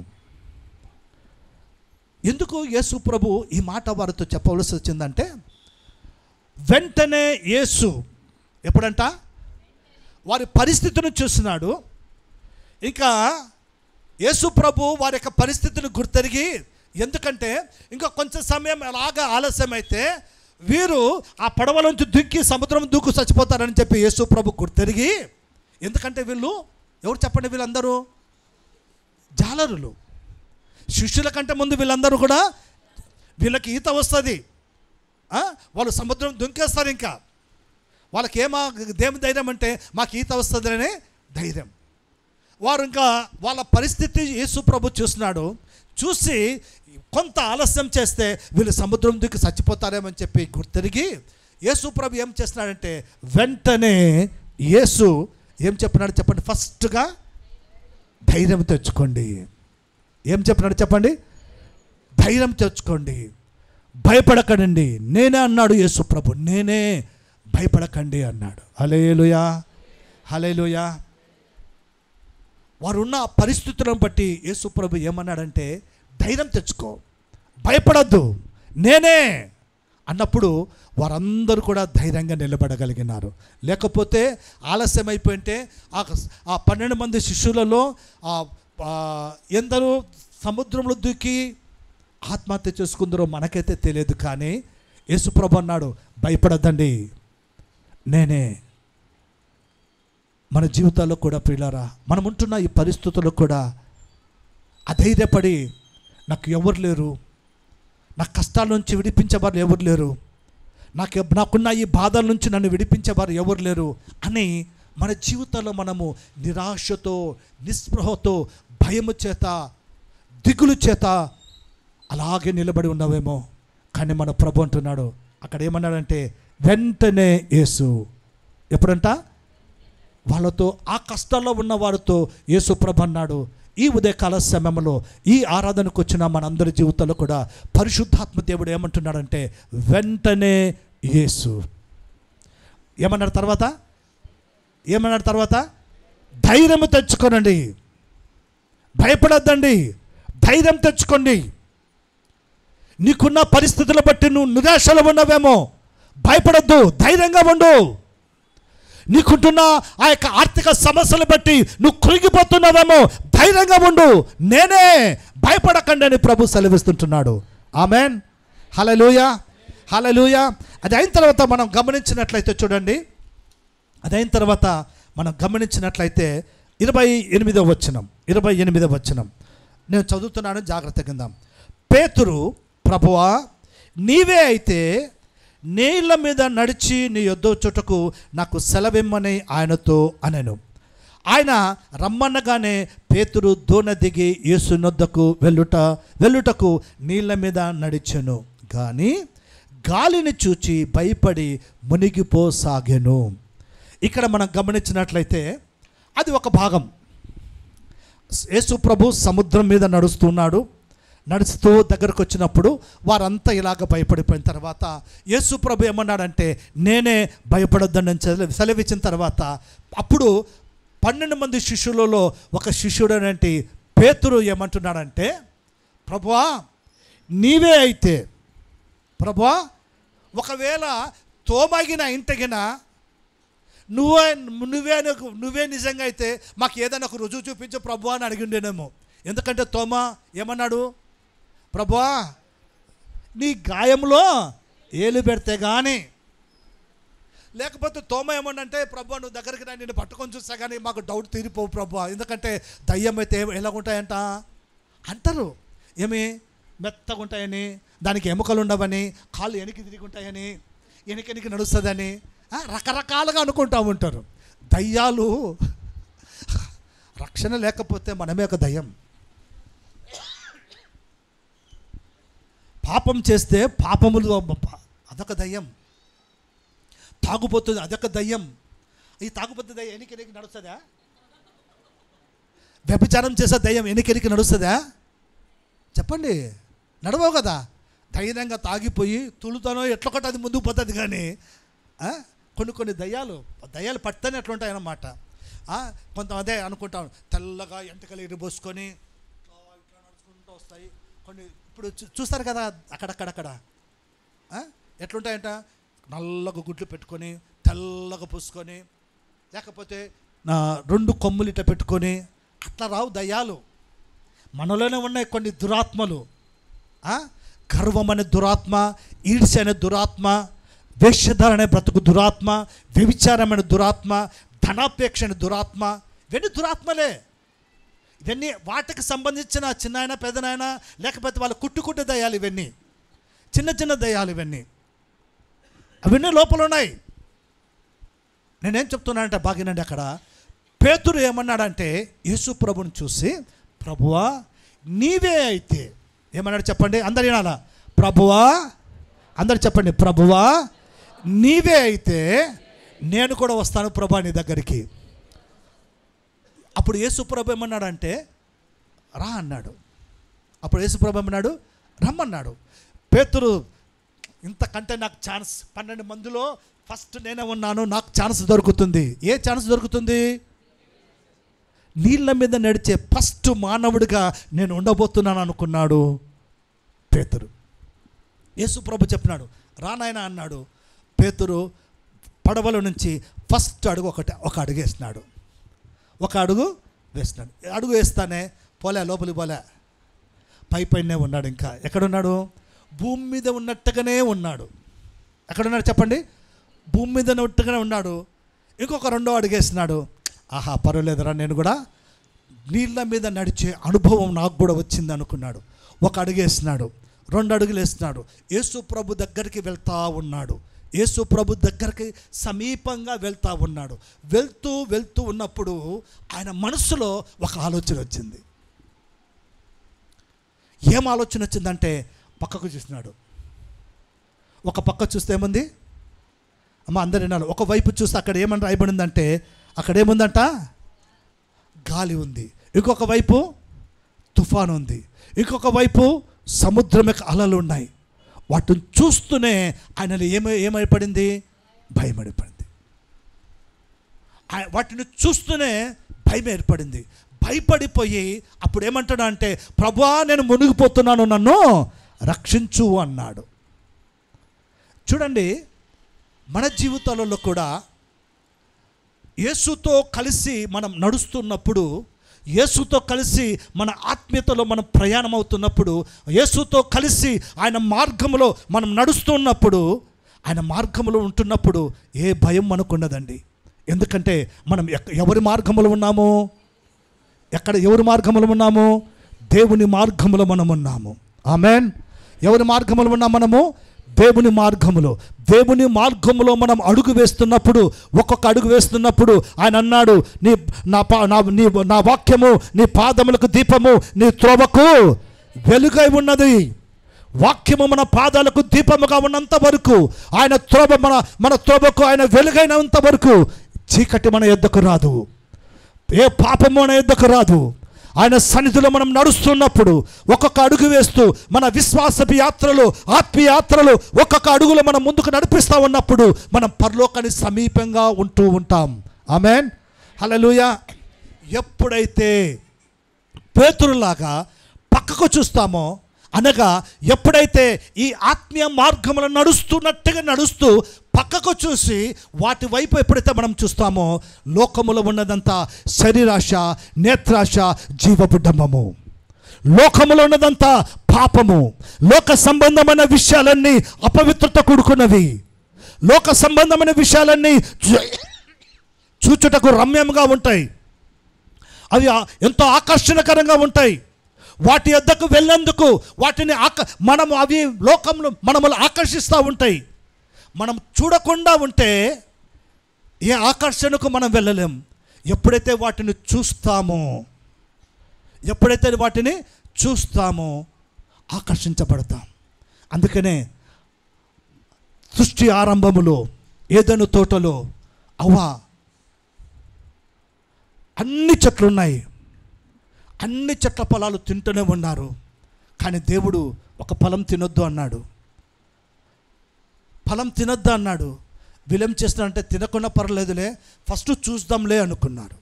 ఎందుకు యేసు ప్రభు ఈ మాట వారితో చెప్పవలసి వచ్చిందంటే, వెంటనే యేసు ఎప్పుడంట వారి పరిస్థితిని చూస్తున్నాడు. ఇంకా యేసు ప్రభు వారి యొక్క పరిస్థితిని గుర్తెరిగి, ఎందుకంటే ఇంకా కొంచెం సమయం అలాగా ఆలస్యం అయితే వీరు ఆ పడవలోంచి దుక్కి సముద్రం దూకు చచ్చిపోతారని చెప్పి యేసు ప్రభు గుర్తెరిగి, ఎందుకంటే వీళ్ళు ఎవరు చెప్పండి, వీళ్ళందరూ జాలరులు. శిష్యుల కంటే ముందు వీళ్ళందరూ కూడా వీళ్ళకి ఈత వస్తుంది, వాళ్ళు సముద్రం దుంకేస్తారు. ఇంకా వాళ్ళకి దేని ధైర్యం అంటే మాకు ఈత వస్తుంది అనే ధైర్యం. వారు ఇంకా వాళ్ళ పరిస్థితి యేసు ప్రభు చూస్తున్నాడు. చూసి కొంత ఆలస్యం చేస్తే వీళ్ళు సముద్రం దిక్కు చచ్చిపోతారేమని చెప్పి గుర్తెరిగి యేసు ప్రభు ఏం చేస్తున్నాడంటే వెంటనే యేసు ఏం చెప్పినాడు చెప్పండి? ఫస్ట్గా ధైర్యం తెచ్చుకోండి. ఏం చెప్పినాడు చెప్పండి? ధైర్యం తెచ్చుకోండి, భయపడకండి, నేనే అన్నాడు యేసు ప్రభు. నేనే, భయపడకండి అన్నాడు. హల్లెలూయా, హల్లెలూయా. వారు ఉన్న పరిస్థితులను బట్టి యేసు ప్రభు ఏమన్నాడంటే ధైర్యం తెచ్చుకో, భయపడద్దు, నేనే అన్నప్పుడు వారందరూ కూడా ధైర్యంగా నిలబడగలిగినారు. లేకపోతే ఆలస్యం అయిపోయింటే ఆ 12 మంది శిష్యులలో ఎందరూ సముద్రంలో దూకి ఆత్మహత్య చేసుకుందరో మనకైతే తెలియదు. కానీ యేసు ప్రభు అన్నాడు భయపడద్దండి, నేనే. మన జీవితాల్లో కూడా ప్రియులారా, మనం ఉంటున్న ఈ పరిస్థితుల్లో కూడా అధైర్యపడి నాకు ఎవరు లేరు, నా కష్టాల నుంచి విడిపించేవారు ఎవరు లేరు, నాకున్న ఈ బాధల నుంచి నన్ను విడిపించేవారు ఎవరు లేరు అని మన జీవితంలో మనము నిరాశతో, నిస్పృహతో, భయము చేత, దిగులు చేత అలాగే నిలబడి ఉన్నావేమో. కానీ మన ప్రభు అంటున్నాడు, అక్కడ ఏమన్నాడంటే వెంటనే యేసు ఎప్పుడంట వాళ్ళతో, ఆ కష్టాల్లో ఉన్న వారితో యేసు ప్రభు అన్నాడు. ఈ ఉదయకాల సమయంలో ఈ ఆరాధనకు వచ్చిన మనందరి జీవితంలో కూడా పరిశుద్ధాత్మ దేవుడు ఏమంటున్నాడంటే వెంటనే యేసు ఏమన్నాడు తర్వాత ధైర్యం తెచ్చుకోనండి, భయపడద్దండి, ధైర్యం తెచ్చుకోండి. నీకున్న పరిస్థితుల బట్టి నువ్వు నిరాశలో ఉన్నావేమో, భయపడద్దు, ధైర్యంగా ఉండు. నీకుంటున్న ఆ యొక్క ఆర్థిక సమస్యలు బట్టి నువ్వు కృంగిపోతున్నావేమో, ధైర్యంగా ఉండు, నేనే, భయపడకండి అని ప్రభు సెలవిస్తుంటున్నాడు. ఆమెన్, హల్లెలూయా, హల్లెలూయా. అది అయిన తర్వాత మనం గమనించినట్లయితే చూడండి, అదైన తర్వాత మనం గమనించినట్లయితే 28వ వచనం నేను చదువుతున్నాను, జాగ్రత్తగా విందాం. పేతురు, ప్రభువా నీవే అయితే నీళ్ళ మీద నడిచి నీ యొద్ద వచ్చుటకు నాకు సెలవిమ్మని ఆయనతో అనెను. ఆయన రమ్మనగానే పేతురు దోణ దిగి యేసు నొద్దకు వెళ్ళుటకు నీళ్ళ మీద నడిచెను. కానీ గాలిని చూచి భయపడి మునిగిపోసాగెను. ఇక్కడ మనం గమనించినట్లయితే అది ఒక భాగం. యేసు ప్రభు సముద్రం మీద నడుస్తూ దగ్గరకు వచ్చినప్పుడు వారంతా ఇలాగ భయపడిపోయిన తర్వాత యేసు ప్రభు ఏమన్నాడంటే నేనే, భయపడొద్దని సెలవిచ్చిన తర్వాత అప్పుడు 12 మంది శిష్యులలో ఒక శిష్యుడు అనేటి పేతురు ఏమంటున్నాడంటే ప్రభువా నీవే అయితే, ప్రభువా ఒకవేళ తోమగిన ఇంటగిన నువ్వే నిజంగా అయితే మాకు ఏదైనా ఒక రుజువు చూపించు ప్రభువా అని అడిగిండేనేమో. ఎందుకంటే తోమా ఏమన్నాడు, ప్రభువా నీ గాయంలో ఏలు పెడితే కానీ, లేకపోతే తోమ ఏమనంటే ప్రభు నువ్వు దగ్గరికి నేను పట్టుకొని చూస్తా కానీ మాకు డౌట్ తీరిపోవు ప్రభు, ఎందుకంటే దయ్యం అయితే ఎలాగుంటాయంట అంటారు. ఏమి మెత్తగా ఉంటాయని, దానికి ఎముకలు ఉండవని, కాళ్ళు వెనక్కి తిరిగి ఉంటాయని, వెనకెనికి నడుస్తుందని రకరకాలుగా అనుకుంటూ ఉంటారు. దయ్యాలు రక్షణ లేకపోతే మనమే ఒక దయ్యం. పాపం చేస్తే పాపములు అదొక దయ్యం. తాగుపోతుంది అదొక దయ్యం. ఈ తాగుపోతే దయ్యం ఎనికి నడుస్తుందా? వ్యభిచారం చేసే దయ్యం ఎనికి నడుస్తుందా? చెప్పండి, నడవవు కదా. ధైర్యంగా తాగిపోయి తులుతానో ఎట్లొకటి అది ముందుకు పోతుంది. కానీ కొన్ని దయ్యాలు పడితేనే ఎట్లుంటాయన్నమాట. కొంత అదే అనుకుంటాం, తెల్లగా ఎంటకలు ఇరిపోసుకొని ఇట్లా నడుచుకుంటూ వస్తాయి. కొన్ని ఇప్పుడు చూస్తారు కదా అక్కడక్కడక్కడ ఎట్లుంటాయంట, నల్లగా గుడ్లు పెట్టుకొని తెల్లగా పూసుకొని, లేకపోతే 2 కొమ్ములు ఇట్లా పెట్టుకొని అట్లా రావు దయ్యాలు. మనలోనే ఉన్నాయి కొన్ని దురాత్మలు. గర్వం అనే దురాత్మ, ఈడ్స్ అనే దురాత్మ, వేషధారణ అనే బ్రతుకు దురాత్మ, వ్యభిచారం అనే దురాత్మ, ధనాపేక్ష అనే దురాత్మ. ఇవన్నీ దురాత్మలే. ఇవన్నీ వాటికి సంబంధించిన చిన్నాయన పెద్దనాయన లేకపోతే వాళ్ళు కుట్టు దయ్యాలు. ఇవన్నీ చిన్న దయ్యాలు. అవన్నీ లోపల ఉన్నాయి. నేనేం చెప్తున్నానంటే బాగినండి, అక్కడ పేతురు ఏమన్నాడంటే యేసు ప్రభుని చూసి, ప్రభువా నీవే అయితే, ఏమన్నాడు చెప్పండి, అందరు వినాలా, ప్రభువా, అందరు చెప్పండి, ప్రభువా నీవే అయితే నేను కూడా వస్తాను ప్రభా నీ దగ్గరికి. అప్పుడు యేసు ప్రభు ఏమన్నాడంటే రా అన్నాడు. అప్పుడు యేసు ప్రభు ఏమన్నాడు, రమ్మన్నాడు. పేతురు ఇంతకంటే నాకు ఛాన్స్, 12 మందిలో ఫస్ట్ నేనే ఉన్నాను, నాకు ఛాన్స్ దొరుకుతుంది. ఏ ఛాన్స్ దొరుకుతుంది? నీళ్ళ మీద నడిచే ఫస్ట్ మానవుడిగా నేను ఉండబోతున్నాను అనుకున్నాడు పేతురు. యేసు ప్రభు చెప్పినాడు రా నాయనా అన్నాడు. పేతురు పడవలో నుంచి ఫస్ట్ అడుగు ఒక అడుగు వేసినాడు. అడుగు వేస్తానే పోలే, లోపలికి పోలే, పైనే ఉన్నాడు. ఇంకా ఎక్కడున్నాడు? భూమి మీద ఉన్నట్టుగానే ఉన్నాడు. ఎక్కడున్నాడు చెప్పండి? భూమి మీద ఉన్నట్టుగానే ఉన్నాడు. ఇంకొక 2వ అడుగు వేసినాడు. ఆహా పర్వాలేదురా, నేను కూడా నీళ్ళ మీద నడిచే అనుభవం నాకు కూడా వచ్చింది అనుకున్నాడు. 1 అడుగు వేసినాడు, 2 అడుగులు వేసినాడు. యేసు ప్రభు దగ్గరికి వెళ్తూ ఉన్నాడు. యేసు ప్రభు దగ్గరికి సమీపంగా వెళ్తూ ఉన్నాడు. వెళ్తూ ఉన్నప్పుడు ఆయన మనసులో ఒక ఆలోచన వచ్చింది. ఏం ఆలోచన వచ్చిందంటే పక్కకు చూసినాడు. ఒక పక్క చూస్తే ఏముంది అమ్మ, అందరు వినాలి. ఒకవైపు చూస్తే అక్కడ ఏమని రాయబడిందంటే, అక్కడ ఏముందంట, గాలి ఉంది. ఇంకొక వైపు తుఫాను ఉంది. ఇంకొక వైపు సముద్రం యొక్క అలలు ఉన్నాయి. వాటిని చూస్తూనే ఆయనలో ఏమైపడింది? భయం ఏర్పడింది. వాటిని చూస్తూనే భయం ఏర్పడింది. భయపడిపోయి అప్పుడు ఏమంటాడు అంటే, ప్రభువా నేను మునిగిపోతున్నాను, నన్ను రక్షించు అన్నాడు. చూడండి, మన జీవితాలలో కూడా యేసుతో కలిసి మనం నడుస్తున్నప్పుడు, యేసుతో కలిసి మన ఆత్మీయతలో మనం ప్రయాణం అవుతున్నప్పుడు, యేసుతో కలిసి ఆయన మార్గంలో మనం నడుస్తున్నప్పుడు, ఆయన మార్గంలో ఉంటున్నప్పుడు ఏ భయం మనకు ఉండదండి. ఎందుకంటే మనం ఎవరి మార్గంలో ఉన్నాము? ఎవరి మార్గంలో ఉన్నాము? దేవుని మార్గంలో మనం ఉన్నాము. ఆమెన్. ఎవరి మార్గంలో ఉన్నాం మనము? దేవుని మార్గములో. దేవుని మార్గములో మనం అడుగు వేస్తున్నప్పుడు, ఒక్కొక్క అడుగు వేస్తున్నప్పుడు ఆయన అన్నాడు, నా వాక్యము నీ పాదములకు దీపము, నీ త్రోవకు వెలుగై ఉన్నది. వాక్యము మన పాదాలకు దీపముగా ఉన్నంత వరకు, ఆయన త్రోవ మన త్రోవకు ఆయన వెలుగైనంత వరకు చీకటి మన యొద్దకు రాదు, ఏ పాపము మన యొద్దకు రాదు. ఆయన సన్నిధిలో మనం నడుస్తున్నప్పుడు, ఒక్కొక్క అడుగు వేస్తూ మన విశ్వాసపు యాత్రలు, ఆత్మీయ యాత్రలు ఒక్కొక్క అడుగులో మనం ముందుకు నడిపిస్తూ ఉన్నప్పుడు మనం పరలోకాన్ని సమీపంగా ఉంటూ ఉంటాం. ఆమేన్, హల్లెలూయా. ఎప్పుడైతే పేతురులాగా పక్కకు చూస్తామో, అనగా ఎప్పుడైతే ఈ ఆత్మీయ మార్గంలో నడుస్తున్నట్టుగా నడుస్తూ పక్కకు చూసి వాటి వైపు ఎప్పుడైతే మనం చూస్తామో, లోకములో ఉన్నదంతా శరీరాశ, నేత్రాశ, జీవపుడంబము. లోకములో ఉన్నదంతా పాపము, లోక సంబంధమైన విషయాలన్నీ అపవిత్రత కూడుకున్నవి. లోక సంబంధమైన విషయాలన్నీ చూచుటకు రమ్యంగా ఉంటాయి. అవి ఎంతో ఆకర్షణకరంగా ఉంటాయి. వాటి యొద్దకు వెళ్ళేందుకు వాటిని మనము అవి లోకంలో మనల్ని ఆకర్షిస్తూ ఉంటాయి. మనం చూడకుండా ఉంటే ఏ ఆకర్షణకు మనం వెళ్ళలేం. ఎప్పుడైతే వాటిని చూస్తామో ఆకర్షించబడతాం. అందుకనే సృష్టి ఆరంభములో ఏదెను తోటలో అవ్వ అన్ని చెట్లు ఉన్నాయి, అన్ని చెట్ల ఫలాలు తింటూనే ఉన్నారు. కానీ దేవుడు ఒక ఫలం తినొద్దు అన్నాడు. ఫలం తినొద్దు అన్నాడు. వీళ్ళేం చేస్తున్నారంటే తినకుండా పర్లేదులే, ఫస్ట్ చూద్దాంలే అనుకున్నారు.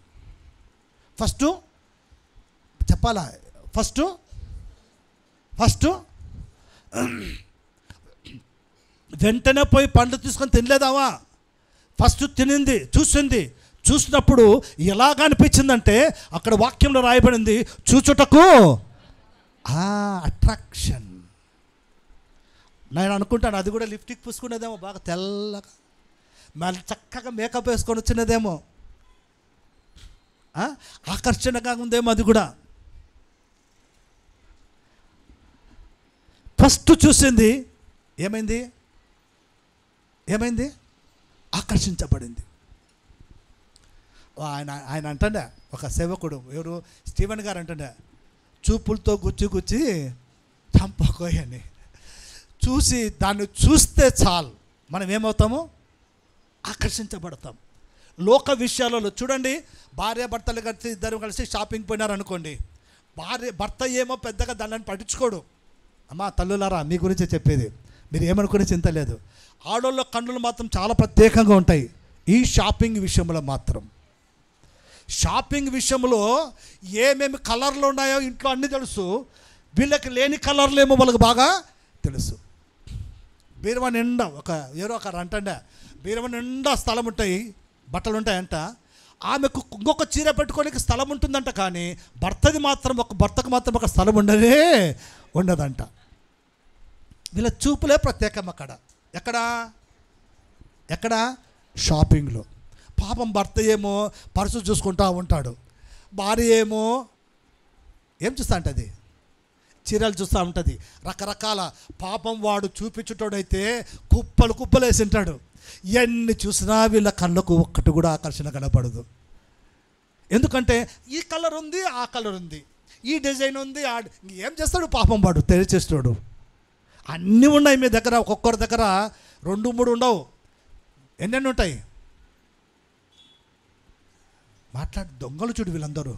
ఫస్ట్ చెప్పాలా, ఫస్ట్ వెంటనే పోయి పండ్లు తీసుకొని తినలేదావా? ఫస్ట్ తినింది, చూసినప్పుడు ఎలాగ అనిపించిందంటే అక్కడ వాక్యంలో రాయబడింది, చూచుటకు అట్రాక్షన్. నేను అనుకుంటాను అది కూడా లిప్స్టిక్ పూసుకునేదేమో, బాగా తెల్లగా మళ్ళీ చక్కగా మేకప్ వేసుకొని వచ్చినదేమో, ఆకర్షణగా ఉందేమో. అది కూడా ఫస్ట్ చూసింది, ఏమైంది? ఆకర్షించబడింది. ఆయన అంటుండే, ఒక సేవకుడు ఎవరు స్టీవెన్ గారు అంటుండే, చూపులతో గుచ్చి చంపకోయని. దాన్ని చూస్తే చాలు మనం ఏమవుతాము? ఆకర్షించబడతాం. లోక విషయాలలో చూడండి, భార్య భర్తలు కలిసి ఇద్దరు కలిసి షాపింగ్ పోయినారు అనుకోండి, భర్త ఏమో పెద్దగా దాన్ని పట్టించుకోడు. అమ్మా తల్లులారా, మీ గురించి చెప్పేది, మీరు ఏమనుకునే చింత లేదు. ఆడోళ్ళ కన్నులు మాత్రం చాలా ప్రత్యేకంగా ఉంటాయి. ఈ షాపింగ్ విషయంలో ఏమేమి కలర్లు ఉన్నాయో ఇంట్లో అన్నీ తెలుసు. వీళ్ళకి లేని కలర్లు ఏమో వాళ్ళకి బాగా తెలుసు. బీరువా నిండా ఎవరో ఒకరు అంటండే, బీరువా నిండా స్థలం ఉంటాయి, బట్టలు ఉంటాయంట. ఆమెకు ఇంకొక చీర పెట్టుకోనికి స్థలం ఉంటుందంట, కానీ భర్తకు మాత్రం ఒక స్థలం ఉండదంట. వీళ్ళ చూపులే ప్రత్యేకం. ఎక్కడ షాపింగ్లో. పాపం భర్త ఏమో పర్సు చూసుకుంటూ ఉంటాడు, భార్య ఏమో ఏం చూస్తూ ఉంటుంది? చీరలు చూస్తూ ఉంటుంది, రకరకాల. పాపం వాడు చూపించుటోడైతే కుప్పలు వేసి ఉంటాడు. ఎన్ని చూసినా వీళ్ళ కళ్ళకు ఒక్కటి కూడా ఆకర్షణ కనపడదు. ఎందుకంటే ఈ కలర్ ఉంది, ఆ కలర్ ఉంది, ఈ డిజైన్ ఉంది, ఏం చేస్తాడు పాపం వాడు? తెలిచేస్తాడు. అన్నీ ఉన్నాయి మీ దగ్గర, ఒక్కొక్కరి దగ్గర 2-3 ఉండవు. ఎన్నెన్ని ఉంటాయి? దొంగలు చూడు, వీళ్ళందరూ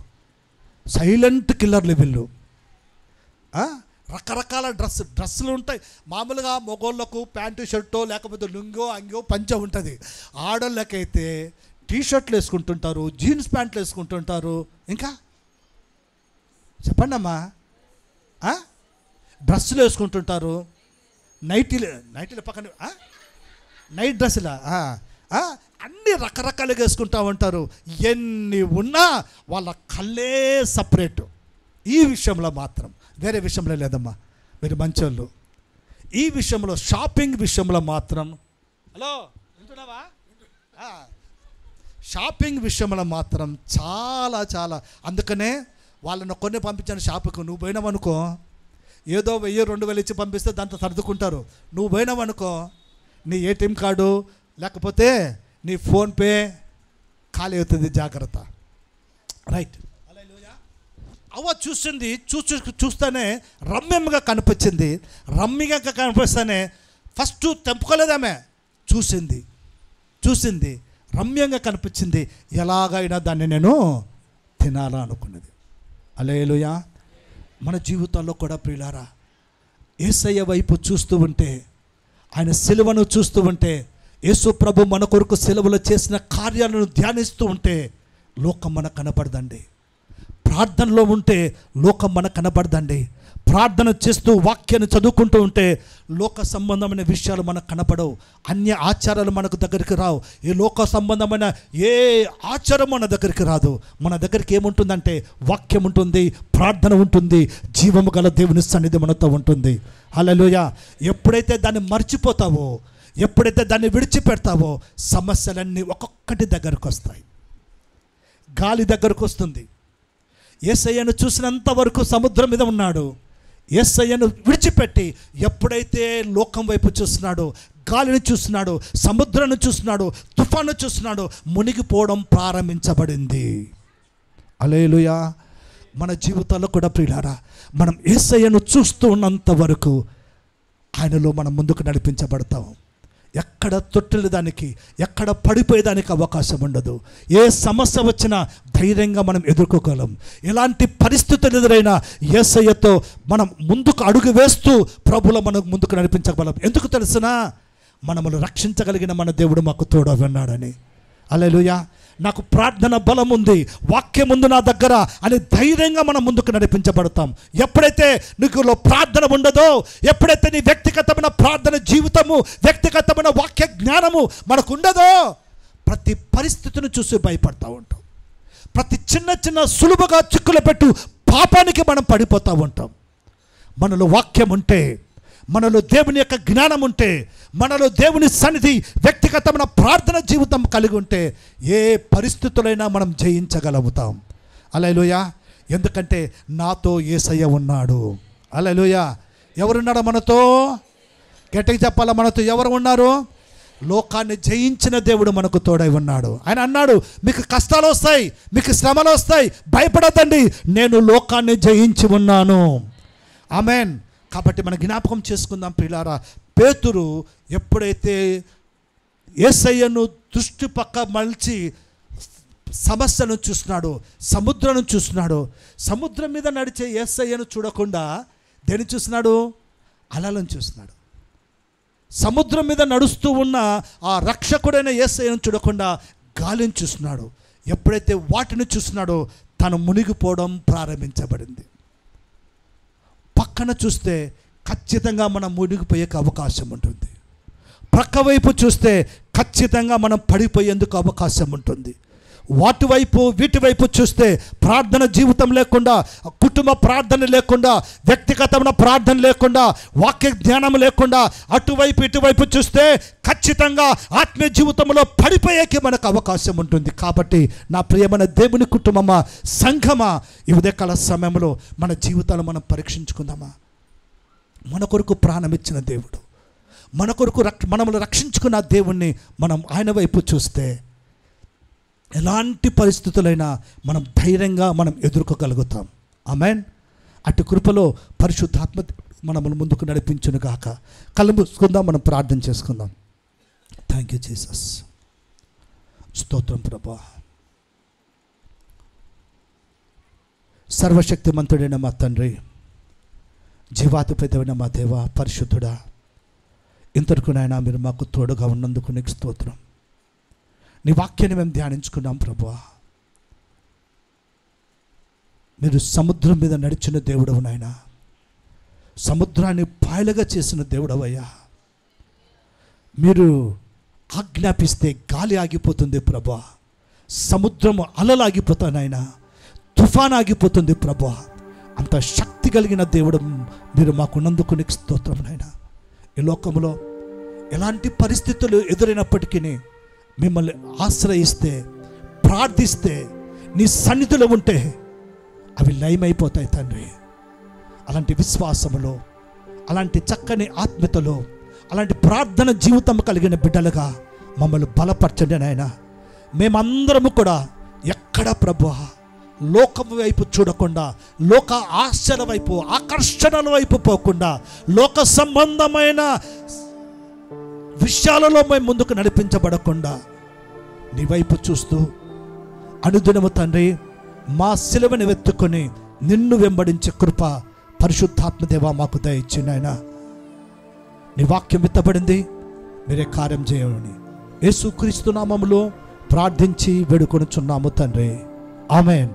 సైలెంట్ కిల్లర్లు వీళ్ళు. రకరకాల డ్రెస్సులు ఉంటాయి. మామూలుగా మగోళ్ళకు ప్యాంటు షర్టో లేకపోతే లుంగో అంగో పంచ ఉంటుంది. ఆడోళ్ళకైతే టీషర్ట్లు వేసుకుంటుంటారు, జీన్స్ ప్యాంట్లు వేసుకుంటుంటారు. ఇంకా చెప్పండి అమ్మా, డ్రెస్సులు వేసుకుంటుంటారు, నైటీల పక్కన నైట్ డ్రెస్సులా అన్నీ రకరకాలుగా వేసుకుంటూ ఉంటారు. ఎన్ని ఉన్నా వాళ్ళ కళ్ళే సపరేట్. ఈ విషయంలో మాత్రం, వేరే విషయంలో లేదమ్మా, మీరు మంచోళ్ళు. ఈ విషయంలో, షాపింగ్ విషయంలో మాత్రం, హలో వింటున్నావా? షాపింగ్ విషయంలో మాత్రం చాలా చాలా. అందుకనే వాళ్ళని కొన్ని పంపించాను షాపుకు. నువ్వు పోయినావనుకో, ఏదో 1000-2000 ఇచ్చి పంపిస్తే దాంతో సర్దుకుంటారు. నువ్వు పోయినావనుకో, నీ ఏటీఎం కార్డు లేకపోతే నీ ఫోన్పే ఖాళీ అవుతుంది, జాగ్రత్త. రైట్. అవ్వ చూస్తేనే రమ్యంగా కనిపించింది. రమ్యంగా కనిపిస్తేనే ఫస్ట్ తెంపుకోలేదామె, చూసింది రమ్యంగా కనిపించింది. ఎలాగైనా దాన్ని నేను తినాలా అనుకున్నది. హల్లెలూయా. మన జీవితాల్లో కూడా ప్రియులారా, యేసయ్య వైపు చూస్తూ ఉంటే, ఆయన సిలువను చూస్తూ ఉంటే, యేసు ప్రభు మన కొరకు సిలువలో చేసిన కార్యాలను ధ్యానిస్తూ ఉంటే లోకం మనకు కనపడదండి. ప్రార్థనలో ఉంటే లోకం మనకు కనపడదండి. ప్రార్థన చేస్తూ వాక్యాన్ని చదువుకుంటూ ఉంటే లోక సంబంధమైన విషయాలు మనకు కనపడవు. అన్య ఆచారాలు మనకు దగ్గరికి రావు. ఈ లోక సంబంధమైన ఏ ఆచారం మన దగ్గరికి రాదు. మన దగ్గరికి ఏముంటుందంటే వాక్యం ఉంటుంది, ప్రార్థన ఉంటుంది, జీవము గల దేవుని సన్నిధి మనతో ఉంటుంది. హల్లెలూయా. ఎప్పుడైతే దాన్ని మర్చిపోతావో, ఎప్పుడైతే దాన్ని విడిచిపెడతావో సమస్యలన్నీ ఒక్కొక్కటి దగ్గరకు వస్తాయి. గాలి దగ్గరకు వస్తుంది. యేసయ్యను చూసినంత వరకు సముద్రం మీద ఉన్నాడు. యేసయ్యను విడిచిపెట్టి ఎప్పుడైతే లోకం వైపు చూస్తున్నాడో, గాలిని చూస్తున్నాడు, సముద్రాన్ని చూస్తున్నాడు, తుఫాను చూస్తున్నాడు, మునిగిపోవడం ప్రారంభించబడింది. హల్లెలూయా. మన జీవితాల్లో కూడా ప్రియులారా, మనం యేసయ్యను చూస్తూ ఉన్నంత వరకు ఆయనలో మనం ముందుకు నడిపించబడతాం. ఎక్కడ తొట్టిల్లేదానికి, ఎక్కడ పడిపోయేదానికి అవకాశం ఉండదు. ఏ సమస్య వచ్చినా ధైర్యంగా మనం ఎదుర్కోగలం. ఎలాంటి పరిస్థితులు ఎదురైనా యేసయ్యతో మనం ముందుకు అడుగు వేస్తూ ప్రభువులో మనకు ముందుకు నడిపించగలం. ఎందుకు తెలుసునా? మనమును రక్షించగలిగిన మన దేవుడు మాకు తోడు ఉన్నాడని. హల్లెలూయా. నాకు ప్రార్థన బలం ఉంది, వాక్యం ఉంది నా దగ్గర అని ధైర్యంగా మనం ముందుకు నడిపించబడతాం. ఎప్పుడైతే నీకులో ప్రార్థన ఉండదో, ఎప్పుడైతే నీ వ్యక్తిగతమైన ప్రార్థన జీవితము, వ్యక్తిగతమైన వాక్య జ్ఞానము మనకు ఉండదో, ప్రతి పరిస్థితిని చూసి భయపడతా ఉంటాం. ప్రతి చిన్న చిన్న సులువుగా చిక్కులు పెట్టు పాపానికి మనం పడిపోతూ ఉంటాం. మనలో వాక్యం ఉంటే, మనలో దేవుని యొక్క జ్ఞానం ఉంటే, మనలో దేవుని సన్నిధి, వ్యక్తిగతమైన ప్రార్థన జీవితం కలిగి ఉంటే ఏ పరిస్థితులైనా మనం జయించగలుగుతాం. హల్లెలూయా. ఎందుకంటే నాతో యేసయ్య ఉన్నాడు. హల్లెలూయా. ఎవరున్నాడో మనతో? గట్టిగా చెప్పాలా, మనతో ఎవరు ఉన్నారు? లోకాన్ని జయించిన దేవుడు మనకు తోడై ఉన్నాడు. ఆయన అన్నాడు, మీకు కష్టాలు వస్తాయి, మీకు శ్రమలు వస్తాయి, భయపడద్దండి, నేను లోకాన్ని జయించి ఉన్నాను. ఆమేన్. కాబట్టి మనం జ్ఞాపకం చేసుకుందాం ప్రియులారా. పేతురు ఎప్పుడైతే యేసయ్యను దృష్టి పక్క మలిచి సమస్యను చూస్తున్నాడో, సముద్రం చూస్తున్నాడో, సముద్రం మీద నడిచే యేసయ్యను చూడకుండా దేని చూస్తున్నాడు? అలలను చూస్తున్నాడు. సముద్రం మీద నడుస్తూ ఉన్న ఆ రక్షకుడైన యేసయ్యను చూడకుండా గాలిని చూస్తున్నాడు. ఎప్పుడైతే వాటిని చూస్తున్నాడో తను మునిగిపోవడం ప్రారంభించబడింది. పక్కన చూస్తే ఖచ్చితంగా మనం మునిగిపోయే అవకాశం ఉంటుంది. ప్రక్క వైపు చూస్తే ఖచ్చితంగా మనం పడిపోయేందుకు అవకాశం ఉంటుంది. వాటి వైపు వీటి వైపు చూస్తే ప్రార్థన జీవితం లేకుండా, కుటుంబ ప్రార్థన లేకుండా, వ్యక్తిగతమైన ప్రార్థన లేకుండా, వాక్య జ్ఞానం లేకుండా అటువైపు ఇటువైపు చూస్తే ఖచ్చితంగా ఆత్మీయ జీవితంలో పడిపోయేకి మనకు అవకాశం ఉంటుంది. కాబట్టి నా ప్రియమైన దేవుని కుటుంబమా, సంఘమా, ఈ ఉదయకాల సమయంలో మన జీవితాలు మనం పరీక్షించుకుందామా? మన కొరకు ప్రాణం ఇచ్చిన దేవుడు, మన కొరకు మనల్ని రక్షించుకున్న దేవుణ్ణి మనం ఆయన వైపు చూస్తే ఎలాంటి పరిస్థితులైనా మనం ధైర్యంగా మనం ఎదుర్కోగలుగుతాం. ఆమేన్. అటు కృపలో పరిశుద్ధాత్మ మనల్ని ముందుకు నడిపించును గాక. కళ్ళు మూసుకుందాం, మనం ప్రార్థన చేసుకుందాం. Thank you Jesus. స్తోత్రం ప్రభువా. సర్వశక్తిమంతుడైన మా తండ్రి, జీవాధిపతివైన మా దేవ, పరిశుద్ధుడా, ఇంతవరకు నాయన మీరు మాకు తోడుగా ఉన్నందుకు నీకు స్తోత్రం. నీ వాక్యాన్ని మేము ధ్యానించుకున్నాం ప్రభువా. మీరు సముద్రం మీద నడిచిన దేవుడవు నాయన, సముద్రాన్ని పాయలుగా చేసిన దేవుడవయ్యా. మీరు ఆజ్ఞాపిస్తే గాలి ఆగిపోతుంది ప్రభువా, సముద్రము అలలు ఆగిపోతాయి నాయన, తుఫాన్ ఆగిపోతుంది ప్రభువా. అంత శక్తి కలిగిన దేవుడు మీరు మాకున్నందుకు నీకు స్తోత్రం నాయన. ఈ లోకంలో ఎలాంటి పరిస్థితులు ఎదురైనప్పటికీ మిమ్మల్ని ఆశ్రయిస్తే, ప్రార్థిస్తే, నీ సన్నిధిలో ఉంటే అవి లయమైపోతాయి తండ్రి. అలాంటి విశ్వాసములో, అలాంటి చక్కని ఆత్మీయతలో, అలాంటి ప్రార్థన జీవితం కలిగిన బిడ్డలుగా మమ్మల్ని బలపరచండి నాయన. మేమందరము కూడా ఎక్కడ ప్రభువా లోకం వైపు చూడకుండా, లోక ఆశల వైపు, ఆకర్షణల వైపు పోకుండా, లోక సంబంధమైన విషయాలలో మేము ముందుకు నడిపించబడకుండా నీ వైపు చూస్తూ అనుదినము తండ్రి మా సిలువను వెతుకొని నిన్ను వెంబడించే కృప పరిశుద్ధాత్మదేవా మాకు దయచేయండి నాయన. నీ వాక్యం విత్తబడింది, మీరే కార్యం చేయమని యేసుక్రీస్తు నామములో ప్రార్థించి వేడుకొనుచున్నాము తండ్రి. ఆమేన్.